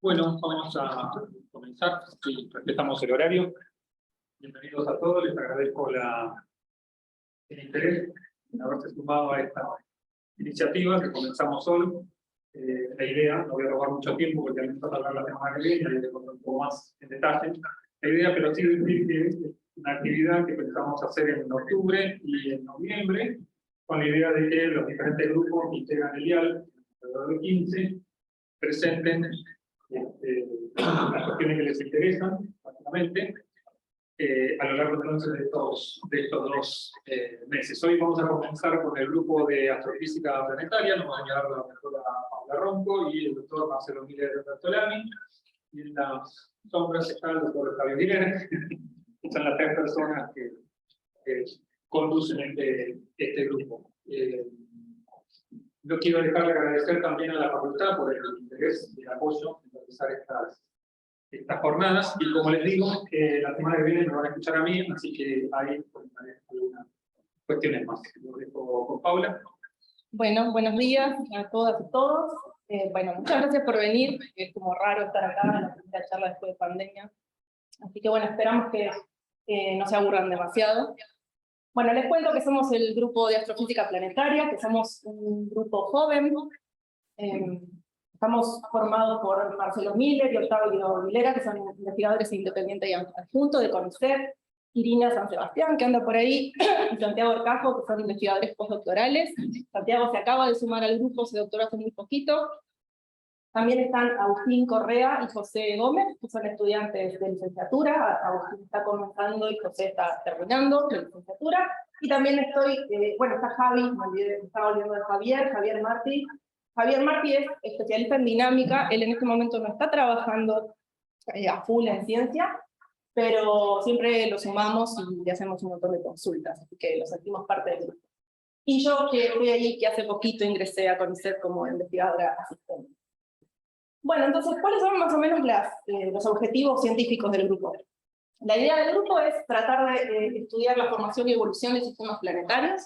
Bueno, vamos a comenzar, si respetamos el horario. Bienvenidos a todos, les agradezco el interés en haberse sumado a esta iniciativa que comenzamos hoy. La idea, no voy a robar mucho tiempo porque vamos a hablar la semana que viene, y un poco más en detalle. La idea, pero sí decir que es una actividad que pensamos hacer en octubre y en noviembre, con la idea de que los diferentes grupos que integran el IAL, alrededor de 15, presenten las cuestiones que les interesan, básicamente, a lo largo entonces de estos dos meses. Hoy vamos a comenzar con el grupo de astrofísica planetaria, nos va a ayudar la doctora Paula Ronco y el doctor Marcelo Miller Bertolami, y en las sombras está el doctor Javier Miller, que son las tres personas que conducen este grupo. Yo quiero dejar de agradecer también a la facultad por el interés y el apoyo en realizar estas jornadas, y como les digo, la semana que viene me van a escuchar a mí, así que ahí comentaré algunas cuestiones más. Lo dejo con Paula. Bueno, buenos días a todas y todos. Bueno, muchas gracias por venir, es como raro estar acá en la primera charla después de pandemia. Así que bueno, esperamos que no se aburran demasiado. Bueno, les cuento que somos el grupo de astrofísica planetaria, que somos un grupo joven. Estamos formados por Marcelo Miller y Octavio Vilera, que son investigadores independientes y adjuntos de CONICET, Irina San Sebastián, que anda por ahí, y Santiago Orcajo, que son investigadores postdoctorales. Santiago se acaba de sumar al grupo, se doctoró hace muy poquito. También están Agustín Correa y José Gómez, que son estudiantes de licenciatura. Agustín está comenzando y José está terminando la licenciatura. Y también estoy, bueno, está Javi, me estaba olvidando de Javier Martí. Javier Martí es especialista en dinámica, él en este momento no está trabajando a full en ciencia, pero siempre lo sumamos y le hacemos un montón de consultas, así que lo sentimos parte del grupo. Y yo, que estoy ahí, que hace poquito ingresé a CONICET como investigadora asistente. Bueno, entonces, ¿cuáles son más o menos los objetivos científicos del grupo? La idea del grupo es tratar de estudiar la formación y evolución de sistemas planetarios,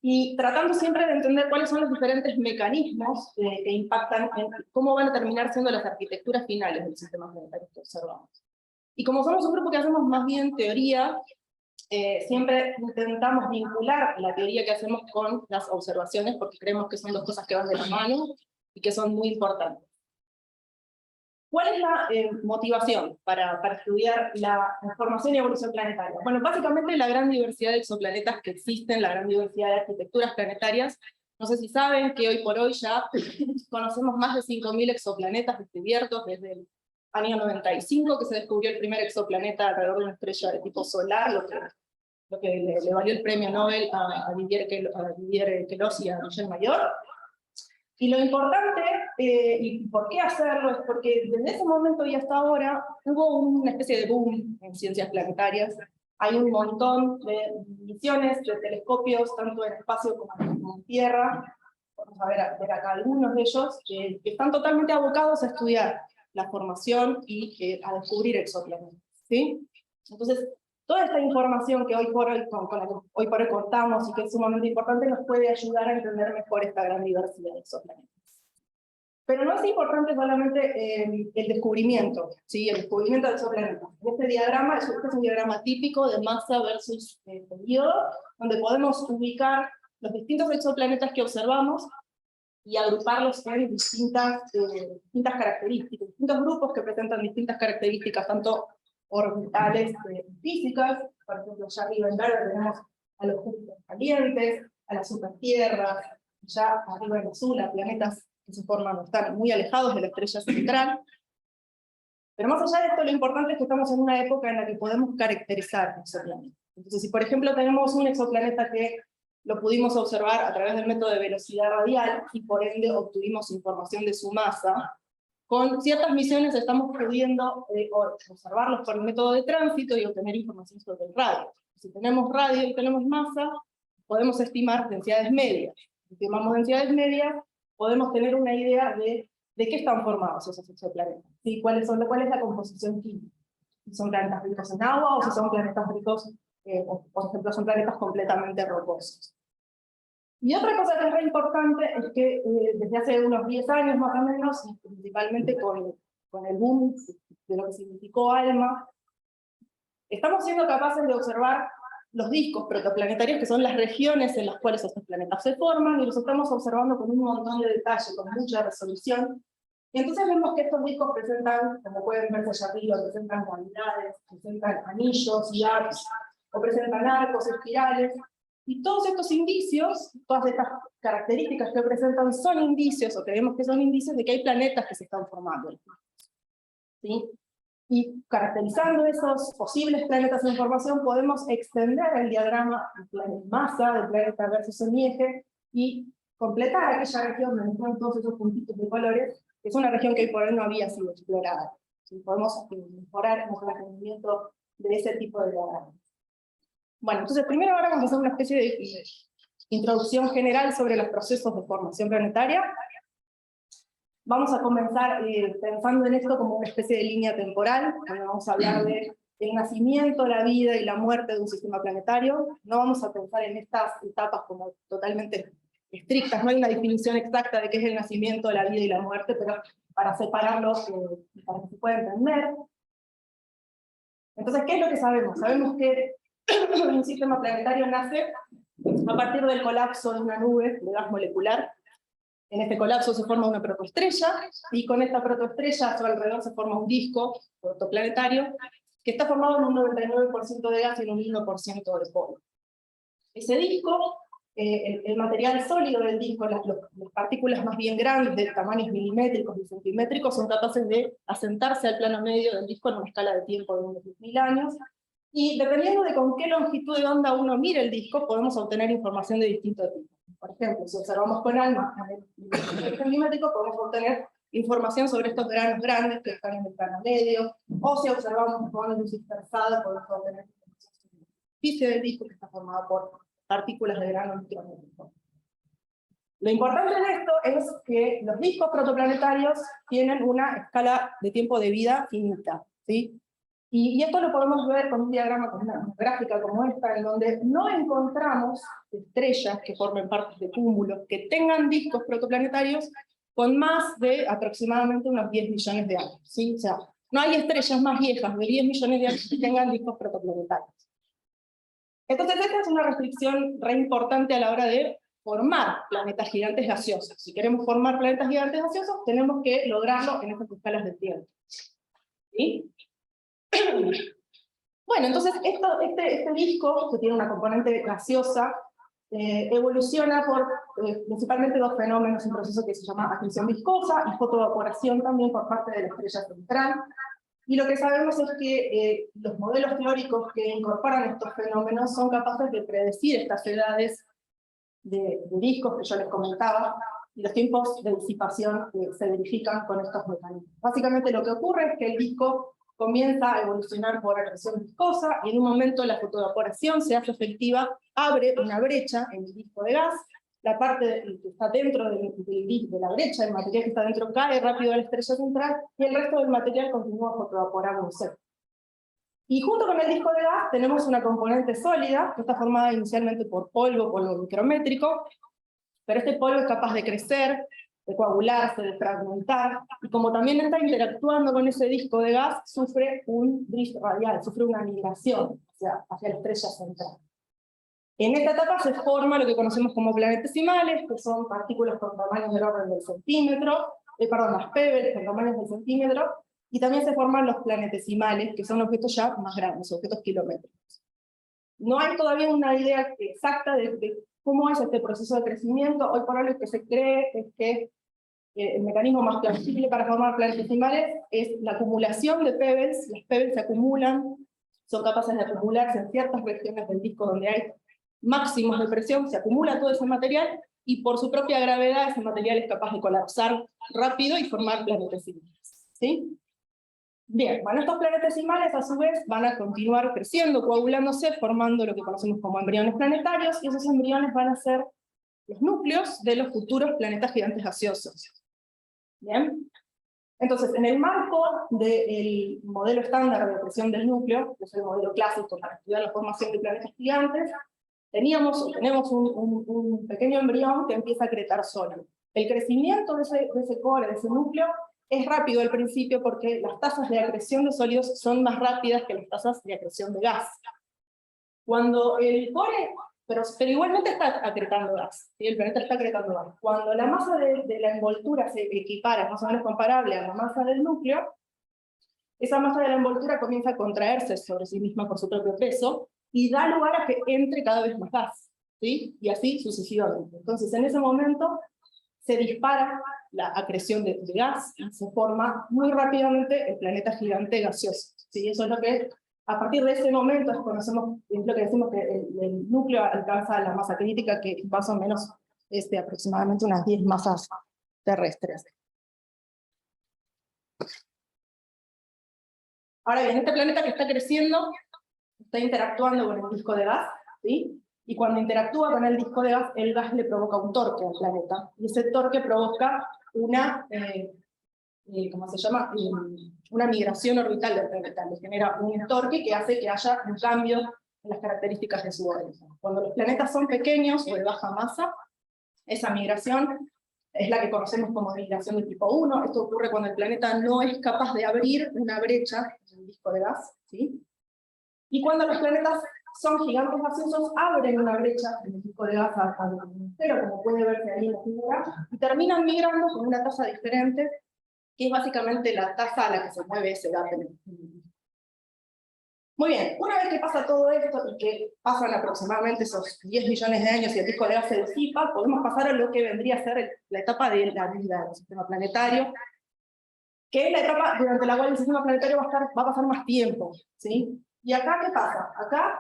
y tratando siempre de entender cuáles son los diferentes mecanismos que impactan en cómo van a terminar siendo las arquitecturas finales del sistema planetario que observamos. Y como somos un grupo que hacemos más bien teoría, siempre intentamos vincular la teoría que hacemos con las observaciones, porque creemos que son dos cosas que van de la mano y que son muy importantes. ¿Cuál es la motivación para estudiar la formación y evolución planetaria? Bueno, básicamente la gran diversidad de exoplanetas que existen, la gran diversidad de arquitecturas planetarias. No sé si saben que hoy por hoy ya conocemos más de 5.000 exoplanetas descubiertos desde el año 95, que se descubrió el primer exoplaneta alrededor de una estrella de tipo solar, lo que le valió el premio Nobel a Didier Queloz y a Roger Mayor. Y lo importante, y por qué hacerlo, es porque desde ese momento y hasta ahora hubo una especie de boom en ciencias planetarias. Hay un montón de misiones, de telescopios, tanto en espacio como en tierra. Vamos a ver acá algunos de ellos, que están totalmente abocados a estudiar la formación y a descubrir exoplanetas, ¿sí? Entonces, toda esta información que hoy por hoy, con la que hoy por hoy contamos y que es sumamente importante, nos puede ayudar a entender mejor esta gran diversidad de exoplanetas. Pero no es importante solamente el descubrimiento, ¿sí? El descubrimiento de exoplanetas. Este diagrama es un diagrama típico de masa versus periodo, donde podemos ubicar los distintos exoplanetas que observamos y agruparlos en distintas características, distintos grupos que presentan distintas características, tanto orbitales físicas. Por ejemplo, ya arriba en verde tenemos a los Júpiter calientes, a las supertierras, ya arriba en azul a planetas que se forman o están muy alejados de la estrella central. Pero más allá de esto, lo importante es que estamos en una época en la que podemos caracterizar exoplanetas. Entonces, si por ejemplo tenemos un exoplaneta que lo pudimos observar a través del método de velocidad radial, y por ende obtuvimos información de su masa, con ciertas misiones estamos pudiendo observarlos por el método de tránsito y obtener información sobre el radio. Si tenemos radio y tenemos masa, podemos estimar densidades medias. Si estimamos densidades medias, podemos tener una idea de qué están formados esos exoplanetas, ¿sí? ¿Cuál es la composición química? Si son planetas ricos en agua, o si son planetas ricos, o por ejemplo, son planetas completamente rocosos. Y otra cosa que es muy importante es que desde hace unos 10 años más o menos, y principalmente con con el boom de lo que significó ALMA, estamos siendo capaces de observar los discos protoplanetarios, que son las regiones en las cuales estos planetas se forman, y los estamos observando con un montón de detalle, con mucha resolución. Y entonces vemos que estos discos presentan, como pueden ver allá arriba, presentan cavidades, presentan anillos y arcos, o presentan arcos, espirales, y todos estos indicios, todas estas características que presentan son indicios, o creemos que son indicios de que hay planetas que se están formando. ¿Sí? Y caracterizando esos posibles planetas en formación, podemos extender el diagrama en masa del planeta versus semieje y completar aquella región donde están todos esos puntitos de colores, que es una región que hoy por hoy no había sido explorada. ¿Sí? Podemos mejorar el entendimiento de ese tipo de diagramas. Bueno, entonces primero ahora vamos a hacer una especie de introducción general sobre los procesos de formación planetaria. Vamos a comenzar pensando en esto como una especie de línea temporal, donde vamos a hablar del nacimiento, la vida y la muerte de un sistema planetario. No vamos a pensar en estas etapas como totalmente estrictas, no hay una definición exacta de qué es el nacimiento, la vida y la muerte, pero para separarlos, para que se pueda entender. Entonces, ¿qué es lo que sabemos? Sabemos que un sistema planetario nace a partir del colapso de una nube de gas molecular. En este colapso se forma una protoestrella, y con esta protoestrella a su alrededor se forma un disco protoplanetario, que está formado en un 99% de gas y en un 1% de polvo. Ese disco, el material sólido del disco, las partículas más bien grandes, de tamaños milimétricos y centimétricos, son capaces de asentarse al plano medio del disco en una escala de tiempo de unos 10.000 años, y dependiendo de con qué longitud de onda uno mire el disco, podemos obtener información de distintos tipos. Por ejemplo, si observamos con ALMA en el milimétrico, podemos obtener información sobre estos granos grandes que están en el plano medio, o si observamos con luz dispersada, podemos obtener información sobre la superficie del disco, que está formada por partículas de grano micrométrico. Lo importante de esto es que los discos protoplanetarios tienen una escala de tiempo de vida finita, ¿sí? Y esto lo podemos ver con un diagrama, con una gráfica como esta, en donde no encontramos estrellas que formen partes de cúmulos, que tengan discos protoplanetarios con más de aproximadamente unos 10 millones de años, ¿sí? O sea, no hay estrellas más viejas de 10 millones de años que tengan discos protoplanetarios. Entonces esta es una restricción re importante a la hora de formar planetas gigantes gaseosos. Si queremos formar planetas gigantes gaseosos, tenemos que lograrlo en estas escalas de tiempo. ¿Sí? Bueno, entonces este disco, que tiene una componente gaseosa, evoluciona por principalmente dos fenómenos, un proceso que se llama acreción viscosa y fotoevaporación también por parte de la estrella central. Y lo que sabemos es que los modelos teóricos que incorporan estos fenómenos son capaces de predecir estas edades de discos que yo les comentaba, y los tiempos de disipación se verifican con estos mecanismos. Básicamente lo que ocurre es que el disco comienza a evolucionar por acreción viscosa, y en un momento la fotoevaporación se hace efectiva, abre una brecha en el disco de gas, la parte que está dentro de la brecha, el material que está dentro cae rápido a la estrella central, y el resto del material continúa fotoevaporándose. Y junto con el disco de gas tenemos una componente sólida, que está formada inicialmente por polvo micrométrico, pero este polvo es capaz de crecer, de coagularse, de fragmentar, y como también está interactuando con ese disco de gas, sufre un drift radial, sufre una migración hacia la estrella central. En esta etapa se forma lo que conocemos como planetesimales, que son partículas con tamaños del orden del centímetro, las pebbles con tamaños del centímetro, y también se forman los planetesimales, que son objetos ya más grandes, objetos kilométricos. No hay todavía una idea exacta de cómo es este proceso de crecimiento. Hoy por hoy lo que se cree es que el mecanismo más plausible para formar planetesimales es la acumulación de pebbles. Las pebbles se acumulan, son capaces de acumularse en ciertas regiones del disco donde hay máximos de presión, se acumula todo ese material, y por su propia gravedad ese material es capaz de colapsar rápido y formar planetesimales. ¿Sí? Bien, bueno, estos planetesimales a su vez van a continuar creciendo, coagulándose, formando lo que conocemos como embriones planetarios, y esos embriones van a ser los núcleos de los futuros planetas gigantes gaseosos. Bien, entonces en el marco del modelo estándar de presión del núcleo, que es el modelo clásico para estudiar la formación de planetas gigantes, tenemos un pequeño embrión que empieza a cretar sólido. El crecimiento de ese core, de ese núcleo, es rápido al principio porque las tasas de acreción de sólidos son más rápidas que las tasas de acreción de gas. Cuando el core, pero igualmente está acretando gas, ¿sí? El planeta está acretando gas. Cuando la masa de la envoltura se equipara, más o menos comparable a la masa del núcleo, esa masa de la envoltura comienza a contraerse sobre sí misma por su propio peso, y da lugar a que entre cada vez más gas, ¿sí? Y así sucesivamente. Entonces, en ese momento, se dispara la acreción de gas, y se forma muy rápidamente el planeta gigante gaseoso, ¿sí? Eso es lo que, a partir de ese momento, es lo que decimos que el núcleo alcanza la masa crítica, que más o menos es de aproximadamente unas 10 masas terrestres. Ahora bien, este planeta que está creciendo, está interactuando con el disco de gas, ¿sí? Y cuando interactúa con el disco de gas, el gas le provoca un torque al planeta, y ese torque provoca una, ¿cómo se llama? Una migración orbital del planeta, le genera un torque que hace que haya un cambio en las características de su órbita. Cuando los planetas son pequeños o de baja masa, esa migración es la que conocemos como migración de tipo 1, esto ocurre cuando el planeta no es capaz de abrir una brecha en el disco de gas, ¿sí? Y cuando los planetas son gigantes gaseosos, abren una brecha en el disco de gas al atmósfera, como puede verse ahí en la figura, y terminan migrando con una tasa diferente, que es básicamente la tasa a la que se mueve ese gas en el disco. Muy bien, una vez que pasa todo esto, y que pasan aproximadamente esos 10 millones de años y el disco de gas se disipa, podemos pasar a lo que vendría a ser la etapa de la vida del sistema planetario, que es la etapa durante la cual el sistema planetario va a pasar más tiempo, ¿sí? ¿Y acá qué pasa? Acá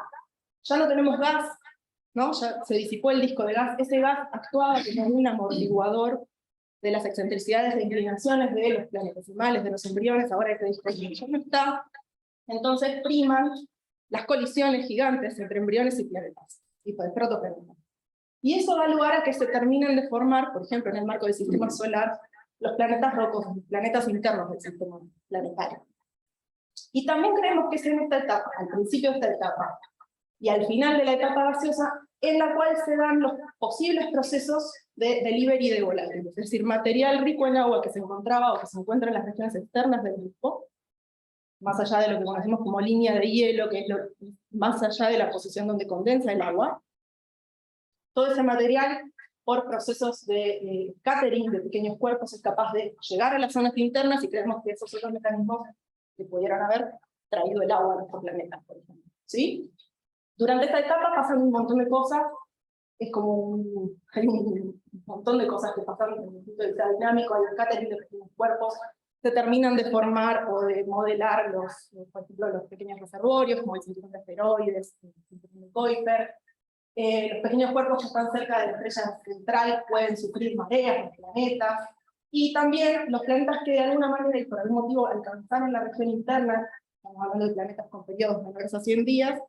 ya no tenemos gas, ¿no? Ya se disipó el disco de gas. Ese gas actuaba como un amortiguador de las excentricidades de inclinaciones de los planetesimales, de los embriones. Ahora ese disco ya no está. Entonces priman las colisiones gigantes entre embriones y planetas, y protoplanetas. Y eso da lugar a que se terminen de formar, por ejemplo, en el marco del sistema solar, los planetas rocosos, los planetas internos del sistema planetario. Y también creemos que es en esta etapa, al principio de esta etapa, y al final de la etapa gaseosa, en la cual se dan los posibles procesos de delivery de volátiles, es decir, material rico en agua que se encontraba o que se encuentra en las regiones externas del disco, más allá de lo que conocemos como línea de hielo, que es más allá de la posición donde condensa el agua. Todo ese material, por procesos de scattering de pequeños cuerpos, es capaz de llegar a las zonas internas, y creemos que esos son los mecanismos que pudieran haber traído el agua a nuestro planeta, por ejemplo, ¿sí? Durante esta etapa pasan un montón de cosas, es como hay un montón de cosas que pasan desde el punto de vista dinámico, hay scattering de pequeños cuerpos, se terminan de formar o de modelar por ejemplo, los pequeños reservorios, como el cinturón de asteroides, el cinturón de Kuiper. Los pequeños cuerpos que están cerca de la estrella central pueden sufrir mareas de planetas, y también los planetas que de alguna manera y por algún motivo alcanzaron la región interna, estamos hablando de planetas con periodos menores a 100 días,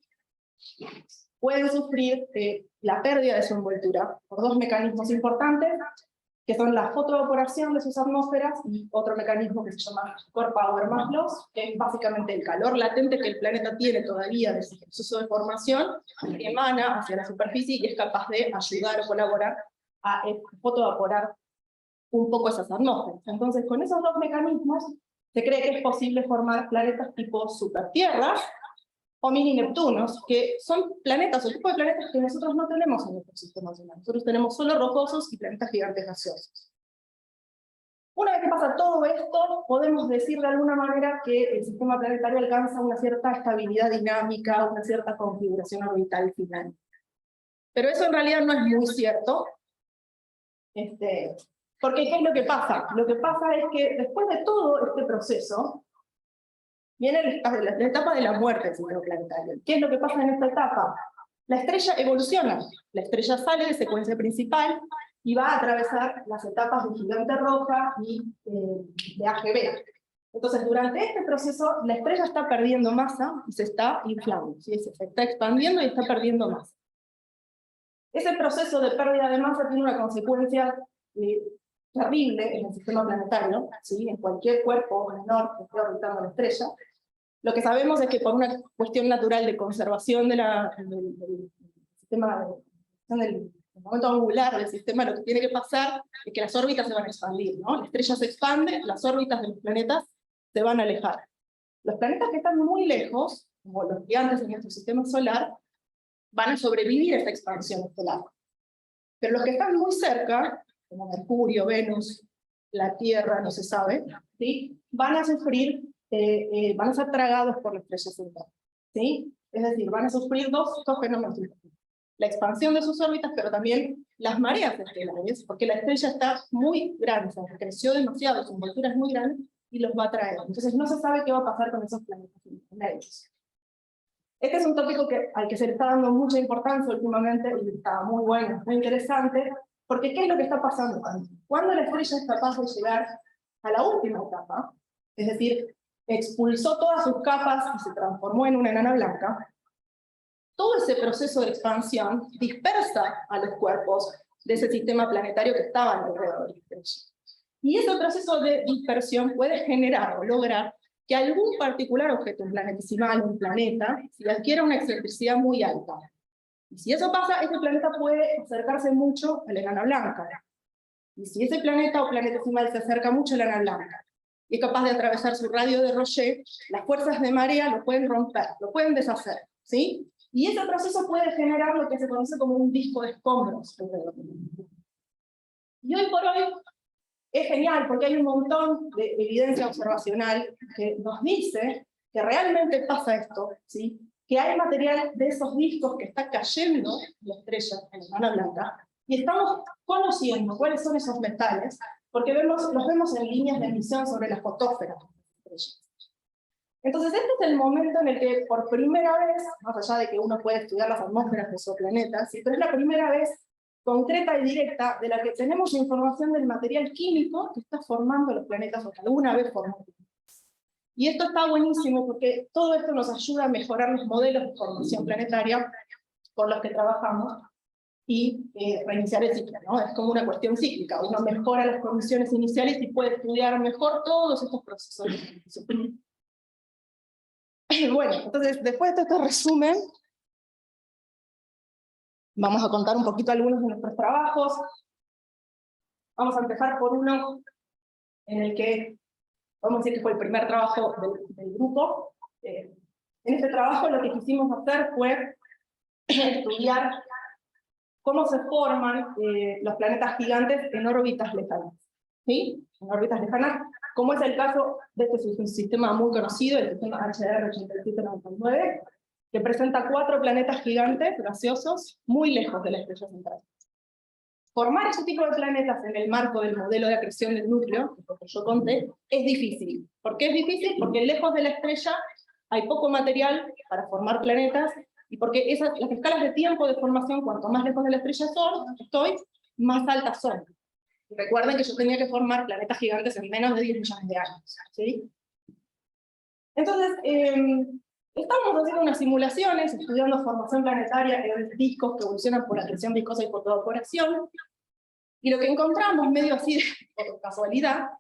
pueden sufrir la pérdida de su envoltura por dos mecanismos importantes, que son la fotoevaporación de sus atmósferas y otro mecanismo que se llama core power mass loss, que es básicamente el calor latente que el planeta tiene todavía de su proceso de formación, que emana hacia la superficie y es capaz de ayudar o colaborar a fotoevaporar un poco esas atmósferas. Entonces, con esos dos mecanismos, se cree que es posible formar planetas tipo supertierras, o mini Neptunos, que son planetas o tipo de planetas que nosotros no tenemos en nuestro sistema solar. Nosotros tenemos solo rocosos y planetas gigantes gaseosos. Una vez que pasa todo esto, podemos decir de alguna manera que el sistema planetario alcanza una cierta estabilidad dinámica, una cierta configuración orbital final. Pero eso en realidad no es muy cierto. Porque ¿qué es lo que pasa? Lo que pasa es que después de todo este proceso, viene la etapa de la muerte del sistema planetario. ¿Qué es lo que pasa en esta etapa? La estrella evoluciona, la estrella sale de secuencia principal y va a atravesar las etapas de gigante roja y de AGB. Entonces, durante este proceso, la estrella está perdiendo masa y se está inflando, ¿sí? Se está expandiendo y está perdiendo masa. Ese proceso de pérdida de masa tiene una consecuencia terrible en el sistema planetario, ¿sí? En cualquier cuerpo menor que esté orbitando la estrella. Lo que sabemos es que por una cuestión natural de conservación del sistema del el momento angular del sistema, lo que tiene que pasar es que las órbitas se van a expandir, ¿no? La estrella se expande, las órbitas de los planetas se van a alejar. Los planetas que están muy lejos, como los gigantes en nuestro sistema solar, van a sobrevivir a esta expansión estelar. Pero los que están muy cerca, como Mercurio, Venus, la Tierra, no se sabe, ¿sí? Van a sufrir, van a ser tragados por la estrella central, ¿sí? Es decir, van a sufrir dos fenómenos. La expansión de sus órbitas, pero también las mareas estelares, porque la estrella está muy grande, o sea, creció demasiado, su envoltura es muy grande, y los va a traer. Entonces no se sabe qué va a pasar con esos planetas intermedios. Este es un tópico al que se le está dando mucha importancia últimamente, y está muy bueno, muy interesante, porque ¿qué es lo que está pasando? Cuando la estrella es capaz de llegar a la última etapa, es decir, expulsó todas sus capas y se transformó en una enana blanca, todo ese proceso de expansión dispersa a los cuerpos de ese sistema planetario que estaban alrededor de la estrella. Y ese proceso de dispersión puede generar o lograr que algún particular objeto, un planetesimal, un planeta, si adquiera una excentricidad muy alta. Y si eso pasa, ese planeta puede acercarse mucho a la enana blanca. Y si ese planeta o planetesimal se acerca mucho a la enana blanca y es capaz de atravesar su radio de Roche, las fuerzas de marea lo pueden romper, lo pueden deshacer, ¿sí? Y ese proceso puede generar lo que se conoce como un disco de escombros. Y hoy por hoy es genial porque hay un montón de evidencia observacional que nos dice que realmente pasa esto, ¿sí? Que hay material de esos discos que está cayendo en la estrella, en la enana blanca, y estamos conociendo cuáles son esos metales, porque los vemos en líneas de emisión sobre las fotósferas de las estrellas. Entonces este es el momento en el que por primera vez, más allá de que uno puede estudiar las atmósferas de esos planetas, ¿sí? Pero es la primera vez concreta y directa de la que tenemos información del material químico que está formando los planetas o que alguna vez formó. Y esto está buenísimo porque todo esto nos ayuda a mejorar los modelos de formación planetaria con los que trabajamos y reiniciar el ciclo, ¿no? Es como una cuestión cíclica, uno mejora las condiciones iniciales y puede estudiar mejor todos estos procesos de formación. Bueno, entonces después de este resumen, vamos a contar un poquito algunos de nuestros trabajos. Vamos a empezar por uno en el que, vamos a decir que fue el primer trabajo del grupo. En este trabajo lo que quisimos hacer fue estudiar cómo se forman los planetas gigantes en órbitas lejanas. ¿Sí? En órbitas lejanas, como es el caso de este sistema muy conocido, el sistema HDR 8799, que presenta 4 planetas gigantes gaseosos muy lejos de la estrella central. Formar ese tipo de planetas en el marco del modelo de acreción del núcleo, que yo conté, es difícil. ¿Por qué es difícil? Porque lejos de la estrella hay poco material para formar planetas, y porque las escalas de tiempo de formación, cuanto más lejos de la estrella estoy, más altas son. Y recuerden que yo tenía que formar planetas gigantes en menos de 10 millones de años, ¿sí? Entonces, estamos haciendo unas simulaciones, estudiando formación planetaria en discos que evolucionan por acreción viscosa y por evaporación, y lo que encontramos, medio así por casualidad,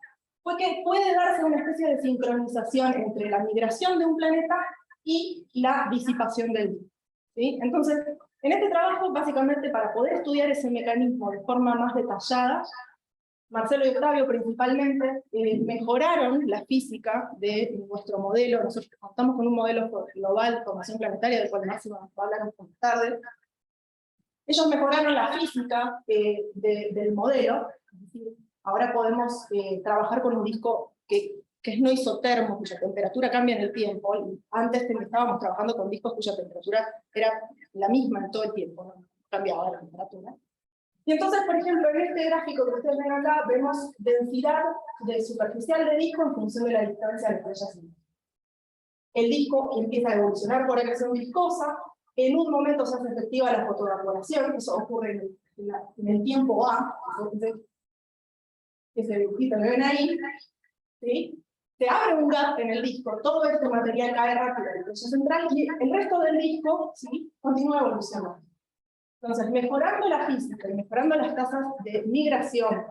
fue que puede darse una especie de sincronización entre la migración de un planeta y la disipación del disco, ¿sí? Entonces, en este trabajo, básicamente, para poder estudiar ese mecanismo de forma más detallada, Marcelo y Octavio principalmente mejoraron la física de nuestro modelo. Nosotros contamos con un modelo global de formación planetaria, del cual Máximo nos va a hablar más tarde. Ellos mejoraron la física del modelo, es decir, ahora podemos trabajar con un disco que es no isotermo, cuya temperatura cambia en el tiempo. Y antes estábamos trabajando con discos cuya temperatura era la misma en todo el tiempo, no cambiaba la temperatura. Y entonces, por ejemplo, en este gráfico que ustedes ven acá, vemos densidad superficial de disco en función de la distancia de la estrella central. El disco empieza a evolucionar por acreción viscosa, en un momento se hace efectiva la fotoevaporación, eso ocurre en el tiempo A, ese dibujito que ven ahí, ¿sí? Se abre un gap en el disco, todo este material cae rápido en la estrella central, y el resto del disco, ¿sí?, continúa evolucionando. Entonces, mejorando la física y mejorando las tasas de migración,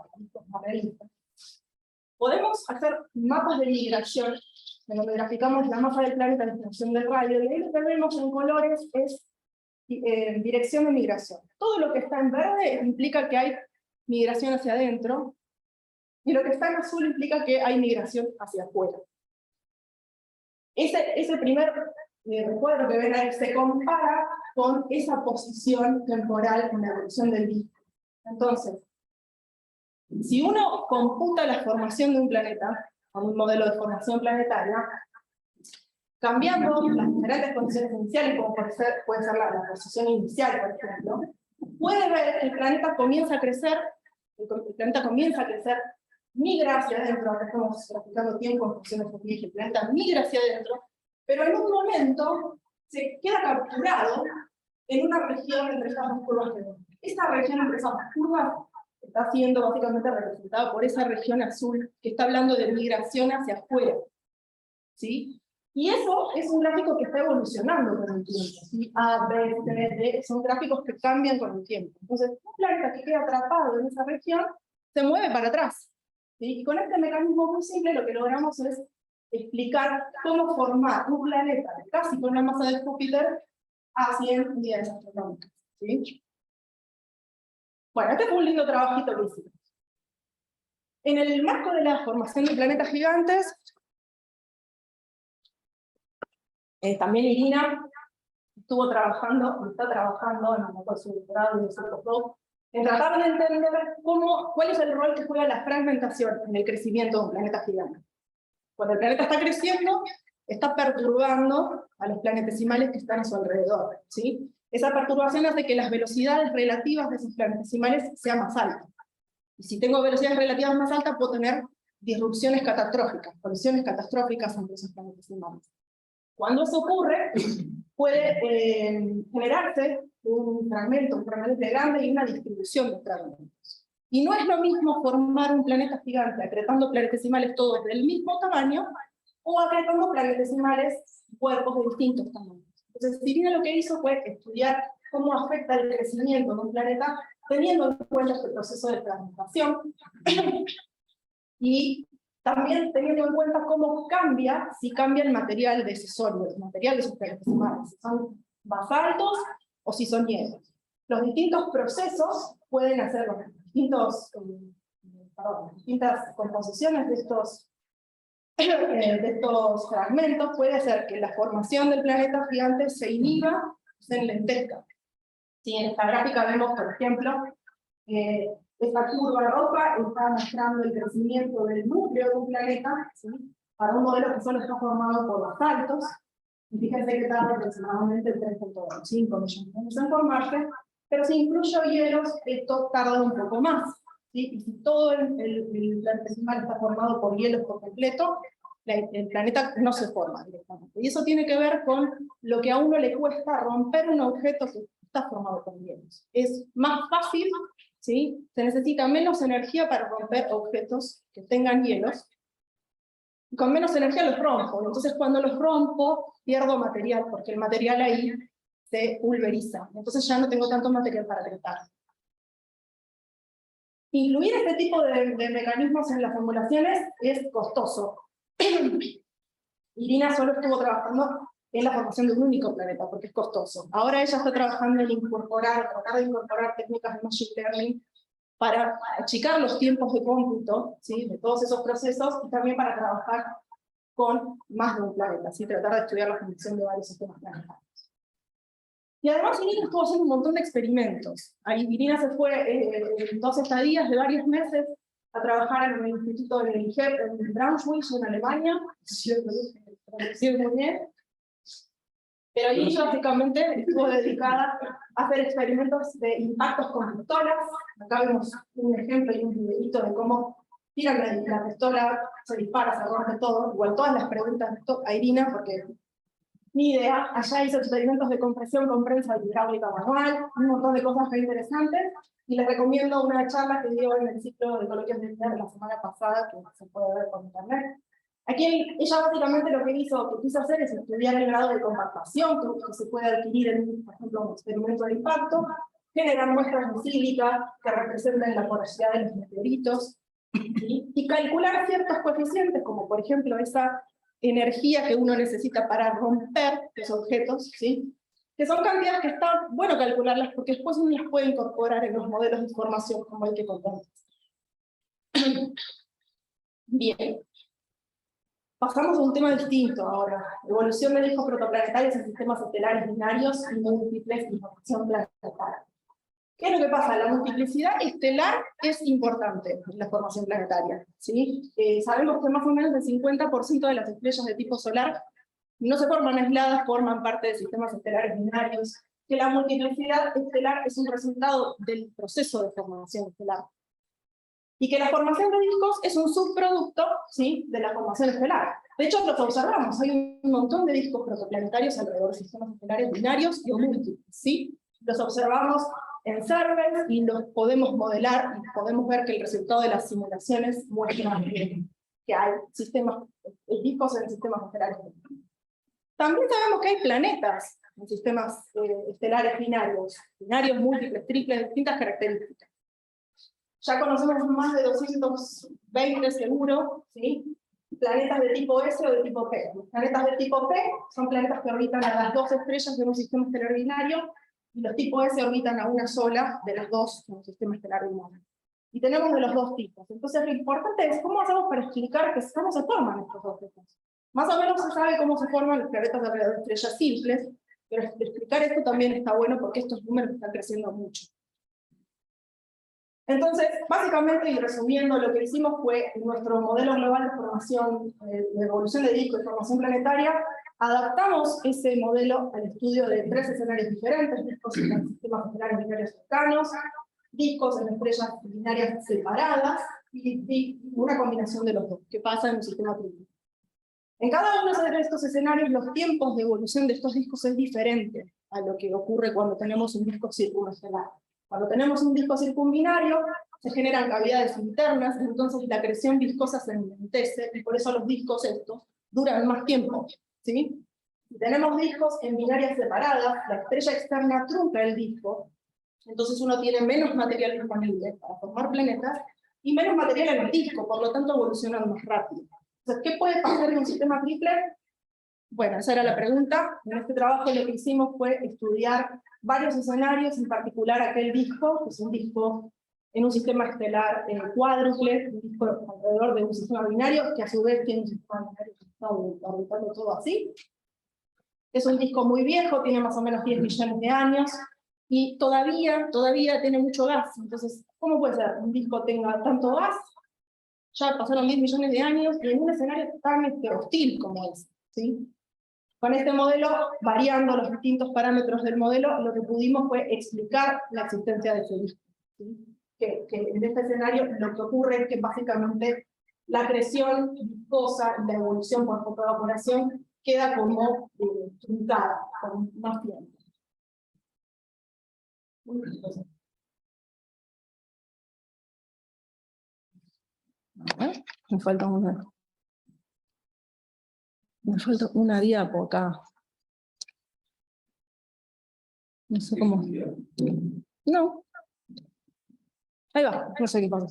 podemos hacer mapas de migración, en donde graficamos la masa del planeta en función del radio, y ahí lo que vemos en colores es dirección de migración. Todo lo que está en verde implica que hay migración hacia adentro, y lo que está en azul implica que hay migración hacia afuera. Ese primer recuadro que ven ahí se compara con esa posición temporal en la evolución del disco. Entonces, si uno computa la formación de un planeta, con un modelo de formación planetaria, cambiando las diferentes condiciones iniciales, como puede ser la posición inicial, por ejemplo, puede ver que el planeta comienza a crecer, migra hacia adentro. Acá estamos graficando tiempo en función de este eje, el planeta migra hacia adentro, pero en un momento se queda capturado en una región entre estas dos curvas de ven. Esta región entre esas dos curvas está siendo básicamente representada por esa región azul que está hablando de migración hacia afuera, ¿sí? Y eso es un gráfico que está evolucionando con el tiempo, ¿sí? A, B, C, D, son gráficos que cambian con el tiempo. Entonces, un planeta que queda atrapado en esa región se mueve para atrás, ¿sí? Y con este mecanismo muy simple lo que logramos es explicar cómo formar un planeta casi con la masa de Júpiter a 100 unidades astronómicas, ¿sí? Bueno, este fue un lindo trabajito que hicimos. En el marco de la formación de planetas gigantes, también Irina estuvo trabajando, está trabajando en su doctorado y de su postdoc, en tratar de entender cuál es el rol que juega la fragmentación en el crecimiento de un planeta gigante. Cuando el planeta está creciendo, está perturbando a los planetesimales que están a su alrededor, ¿sí? Esa perturbación hace que las velocidades relativas de esos planetesimales sean más altas. Y si tengo velocidades relativas más altas, puedo tener disrupciones catastróficas, colisiones catastróficas entre esos planetesimales. Cuando eso ocurre, puede generarse un fragmento grande y una distribución de fragmentos. Y no es lo mismo formar un planeta gigante acretando planetesimales todos del mismo tamaño, o acretando planetesimales cuerpos de distintos tamaños. Entonces, Irina lo que hizo fue estudiar cómo afecta el crecimiento de un planeta, teniendo en cuenta este proceso de fragmentación, y también teniendo en cuenta cómo cambia, si cambia el material de ese sólido, el material de sus planetesimales, si son basaltos o si son hielos. Los distintos procesos pueden hacer las distintas composiciones de estos fragmentos, puede hacer que la formación del planeta gigante se inhiba, se enlentezca. Si en esta gráfica vemos, por ejemplo, esta curva roja está mostrando el crecimiento del núcleo de un planeta, ¿sí? Para un modelo que solo está formado por basaltos, y fíjense que tarda aproximadamente 3.5 millones de años en formarse, pero si incluyo hielos, esto tarda un poco más, ¿sí? Y si todo el planetesimal está formado por hielos por completo, el planeta no se forma directamente. Y eso tiene que ver con lo que a uno le cuesta romper un objeto que está formado por hielos. Es más fácil, ¿sí? Se necesita menos energía para romper objetos que tengan hielos, y con menos energía los rompo. Entonces cuando los rompo, pierdo material, porque el material ahí se pulveriza. Entonces ya no tengo tanto material para tratar. Incluir este tipo de mecanismos en las formulaciones es costoso. Irina solo estuvo trabajando en la formación de un único planeta, porque es costoso. Ahora ella está trabajando en tratar de incorporar técnicas de machine learning para achicar los tiempos de cómputo, ¿sí? De todos esos procesos, y también para trabajar con más de un planeta, ¿sí? Tratar de estudiar la función de varios sistemas planetarios. Y además Irina estuvo haciendo un montón de experimentos. Ahí Irina se fue en 2 estadías de varios meses a trabajar en el instituto de IGEP en Braunschweig, en Alemania, si lo pronuncio muy bien. Pero ahí básicamente estuvo dedicada a hacer experimentos de impactos con pistolas. Acá vemos un ejemplo y un videito de cómo tiran la pistola, se dispara, se rompe todo. Igual todas las preguntas a Irina, porque ni idea. Allá hizo experimentos de compresión con prensa hidráulica manual, un montón de cosas muy interesantes. Y les recomiendo una charla que dio en el ciclo de coloquios de INTER la semana pasada, que se puede ver por internet. Aquí ella básicamente lo que quiso hacer es estudiar el grado de compactación que se puede adquirir en, por ejemplo, un experimento de impacto, generar muestras de sílica que representen la porosidad de los meteoritos, y calcular ciertos coeficientes, como por ejemplo esa energía que uno necesita para romper los objetos, ¿sí? que son cantidades que está bueno calcularlas porque después uno las puede incorporar en los modelos de formación como el que contamos. Bien. Pasamos a un tema distinto ahora. Evolución de discos protoplanetarios en sistemas estelares binarios y múltiples de formación planetaria. ¿Qué es lo que pasa? La multiplicidad estelar es importante en la formación planetaria, ¿sí? Sabemos que más o menos el 50% de las estrellas de tipo solar no se forman aisladas, forman parte de sistemas estelares binarios, que la multiplicidad estelar es un resultado del proceso de formación estelar. Y que la formación de discos es un subproducto, ¿sí?, de la formación estelar. De hecho, los observamos, hay un montón de discos protoplanetarios alrededor de sistemas estelares binarios y o múltiples, ¿sí? Los observamos en CERVES y los podemos modelar y podemos ver que el resultado de las simulaciones muestra que hay sistemas, discos en sistemas estelares binarios. También sabemos que hay planetas en sistemas estelares binarios, múltiples, triples, de distintas características. Ya conocemos más de 220 seguro, ¿sí? Planetas de tipo S o de tipo P. Los planetas de tipo P son planetas que orbitan a las dos estrellas de un sistema estelar binario, y los tipo S orbitan a una sola de las dos en un sistema estelar binario. Y tenemos de los dos tipos. Entonces lo importante es cómo hacemos para explicar cómo se forman estos dos tipos. Más o menos se sabe cómo se forman los planetas alrededor de estrellas simples, pero explicar esto también está bueno porque estos números están creciendo mucho. Entonces, básicamente, y resumiendo, lo que hicimos fue, en nuestro modelo global de formación, de evolución de discos y formación planetaria, adaptamos ese modelo al estudio de 3 escenarios diferentes: discos en sistemas estelares binarios cercanos, discos en estrellas binarias separadas, y una combinación de los dos, que pasa en un sistema triple. En cada uno de estos escenarios, los tiempos de evolución de estos discos es diferente a lo que ocurre cuando tenemos un disco circunestelar. Cuando tenemos un disco circumbinario, se generan cavidades internas, entonces la acreción viscosa se enlentece, y por eso los discos estos duran más tiempo, ¿sí? Si tenemos discos en binarias separadas, la estrella externa trunca el disco, entonces uno tiene menos material disponible para formar planetas, y menos material en el disco, por lo tanto evolucionan más rápido. Entonces, ¿qué puede pasar en un sistema triple? Bueno, esa era la pregunta. En este trabajo lo que hicimos fue estudiar varios escenarios, en particular aquel disco, que es un disco en un sistema estelar cuádruple, un disco alrededor de un sistema binario, que a su vez tiene un sistema binario que está orbitando todo así. Es un disco muy viejo, tiene más o menos 10 millones de años, y todavía tiene mucho gas. Entonces, ¿cómo puede ser un disco tenga tanto gas? Ya pasaron 10 millones de años, y en un escenario tan hostil como ese, ¿sí? Con este modelo, variando los distintos parámetros del modelo, lo que pudimos fue explicar la existencia de ese disco, ¿sí? Que en este escenario lo que ocurre es que básicamente la acreción viscosa y la evolución por fotoevaporación queda como truncada, con más tiempo. Me falta una diapo acá. No sé cómo. No. Ahí va, no sé qué pasa.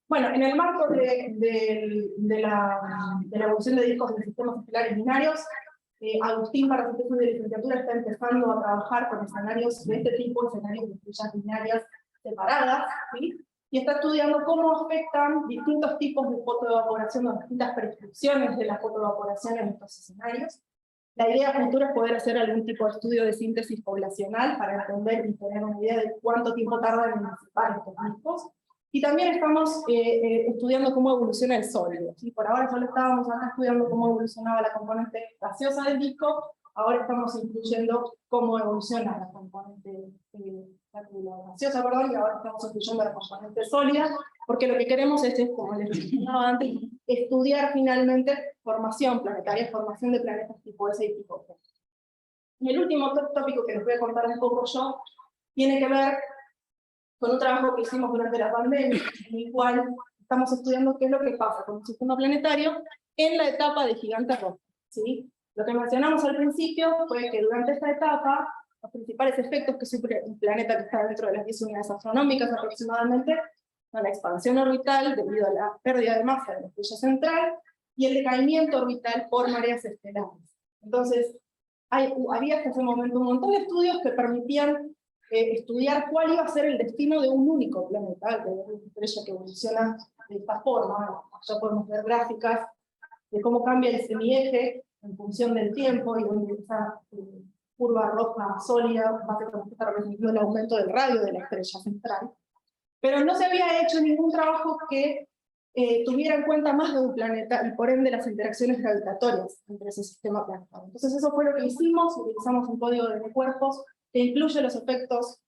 Bueno, en el marco de la evolución de discos en sistemas estelares binarios, Agustín, para su tesis de licenciatura, está empezando a trabajar con escenarios de este tipo, escenarios de estrellas binarias separadas, ¿sí? Y está estudiando cómo afectan distintos tipos de fotoevaporación, o distintas prescripciones de la fotoevaporación en estos escenarios. La idea futura es poder hacer algún tipo de estudio de síntesis poblacional para entender y tener una idea de cuánto tiempo tardan en disipar estos discos. Y también estamos estudiando cómo evoluciona el sólido, ¿sí? Por ahora solo estábamos acá estudiando cómo evolucionaba la componente gaseosa del disco, ahora estamos incluyendo cómo evoluciona la componente gaseosa, y ahora estamos incluyendo la componente sólida, porque lo que queremos es, como les mencionaba antes, estudiar finalmente formación planetaria, formación de planetas tipo S y tipo P. Y el último tópico que les voy a contar un poco yo, tiene que ver con un trabajo que hicimos durante la pandemia, en el cual estamos estudiando qué es lo que pasa con un sistema planetario en la etapa de gigante rojo, ¿sí? Lo que mencionamos al principio fue que durante esta etapa, los principales efectos que sufre un planeta que está dentro de las 10 unidades astronómicas aproximadamente son la expansión orbital debido a la pérdida de masa de la estrella central y el decaimiento orbital por mareas estelares. Entonces, había hasta ese momento un montón de estudios que permitían estudiar cuál iba a ser el destino de un único planeta, que es una estrella que evoluciona de esta forma. Ya podemos ver gráficas de cómo cambia el semieje en función del tiempo, y donde esa curva roja sólida básicamente está representando el aumento del radio de la estrella central. Pero no se había hecho ningún trabajo que tuviera en cuenta más de un planeta y por ende las interacciones gravitatorias entre ese sistema planetario. Entonces eso fue lo que hicimos, utilizamos un código de cuerpos que incluye los efectos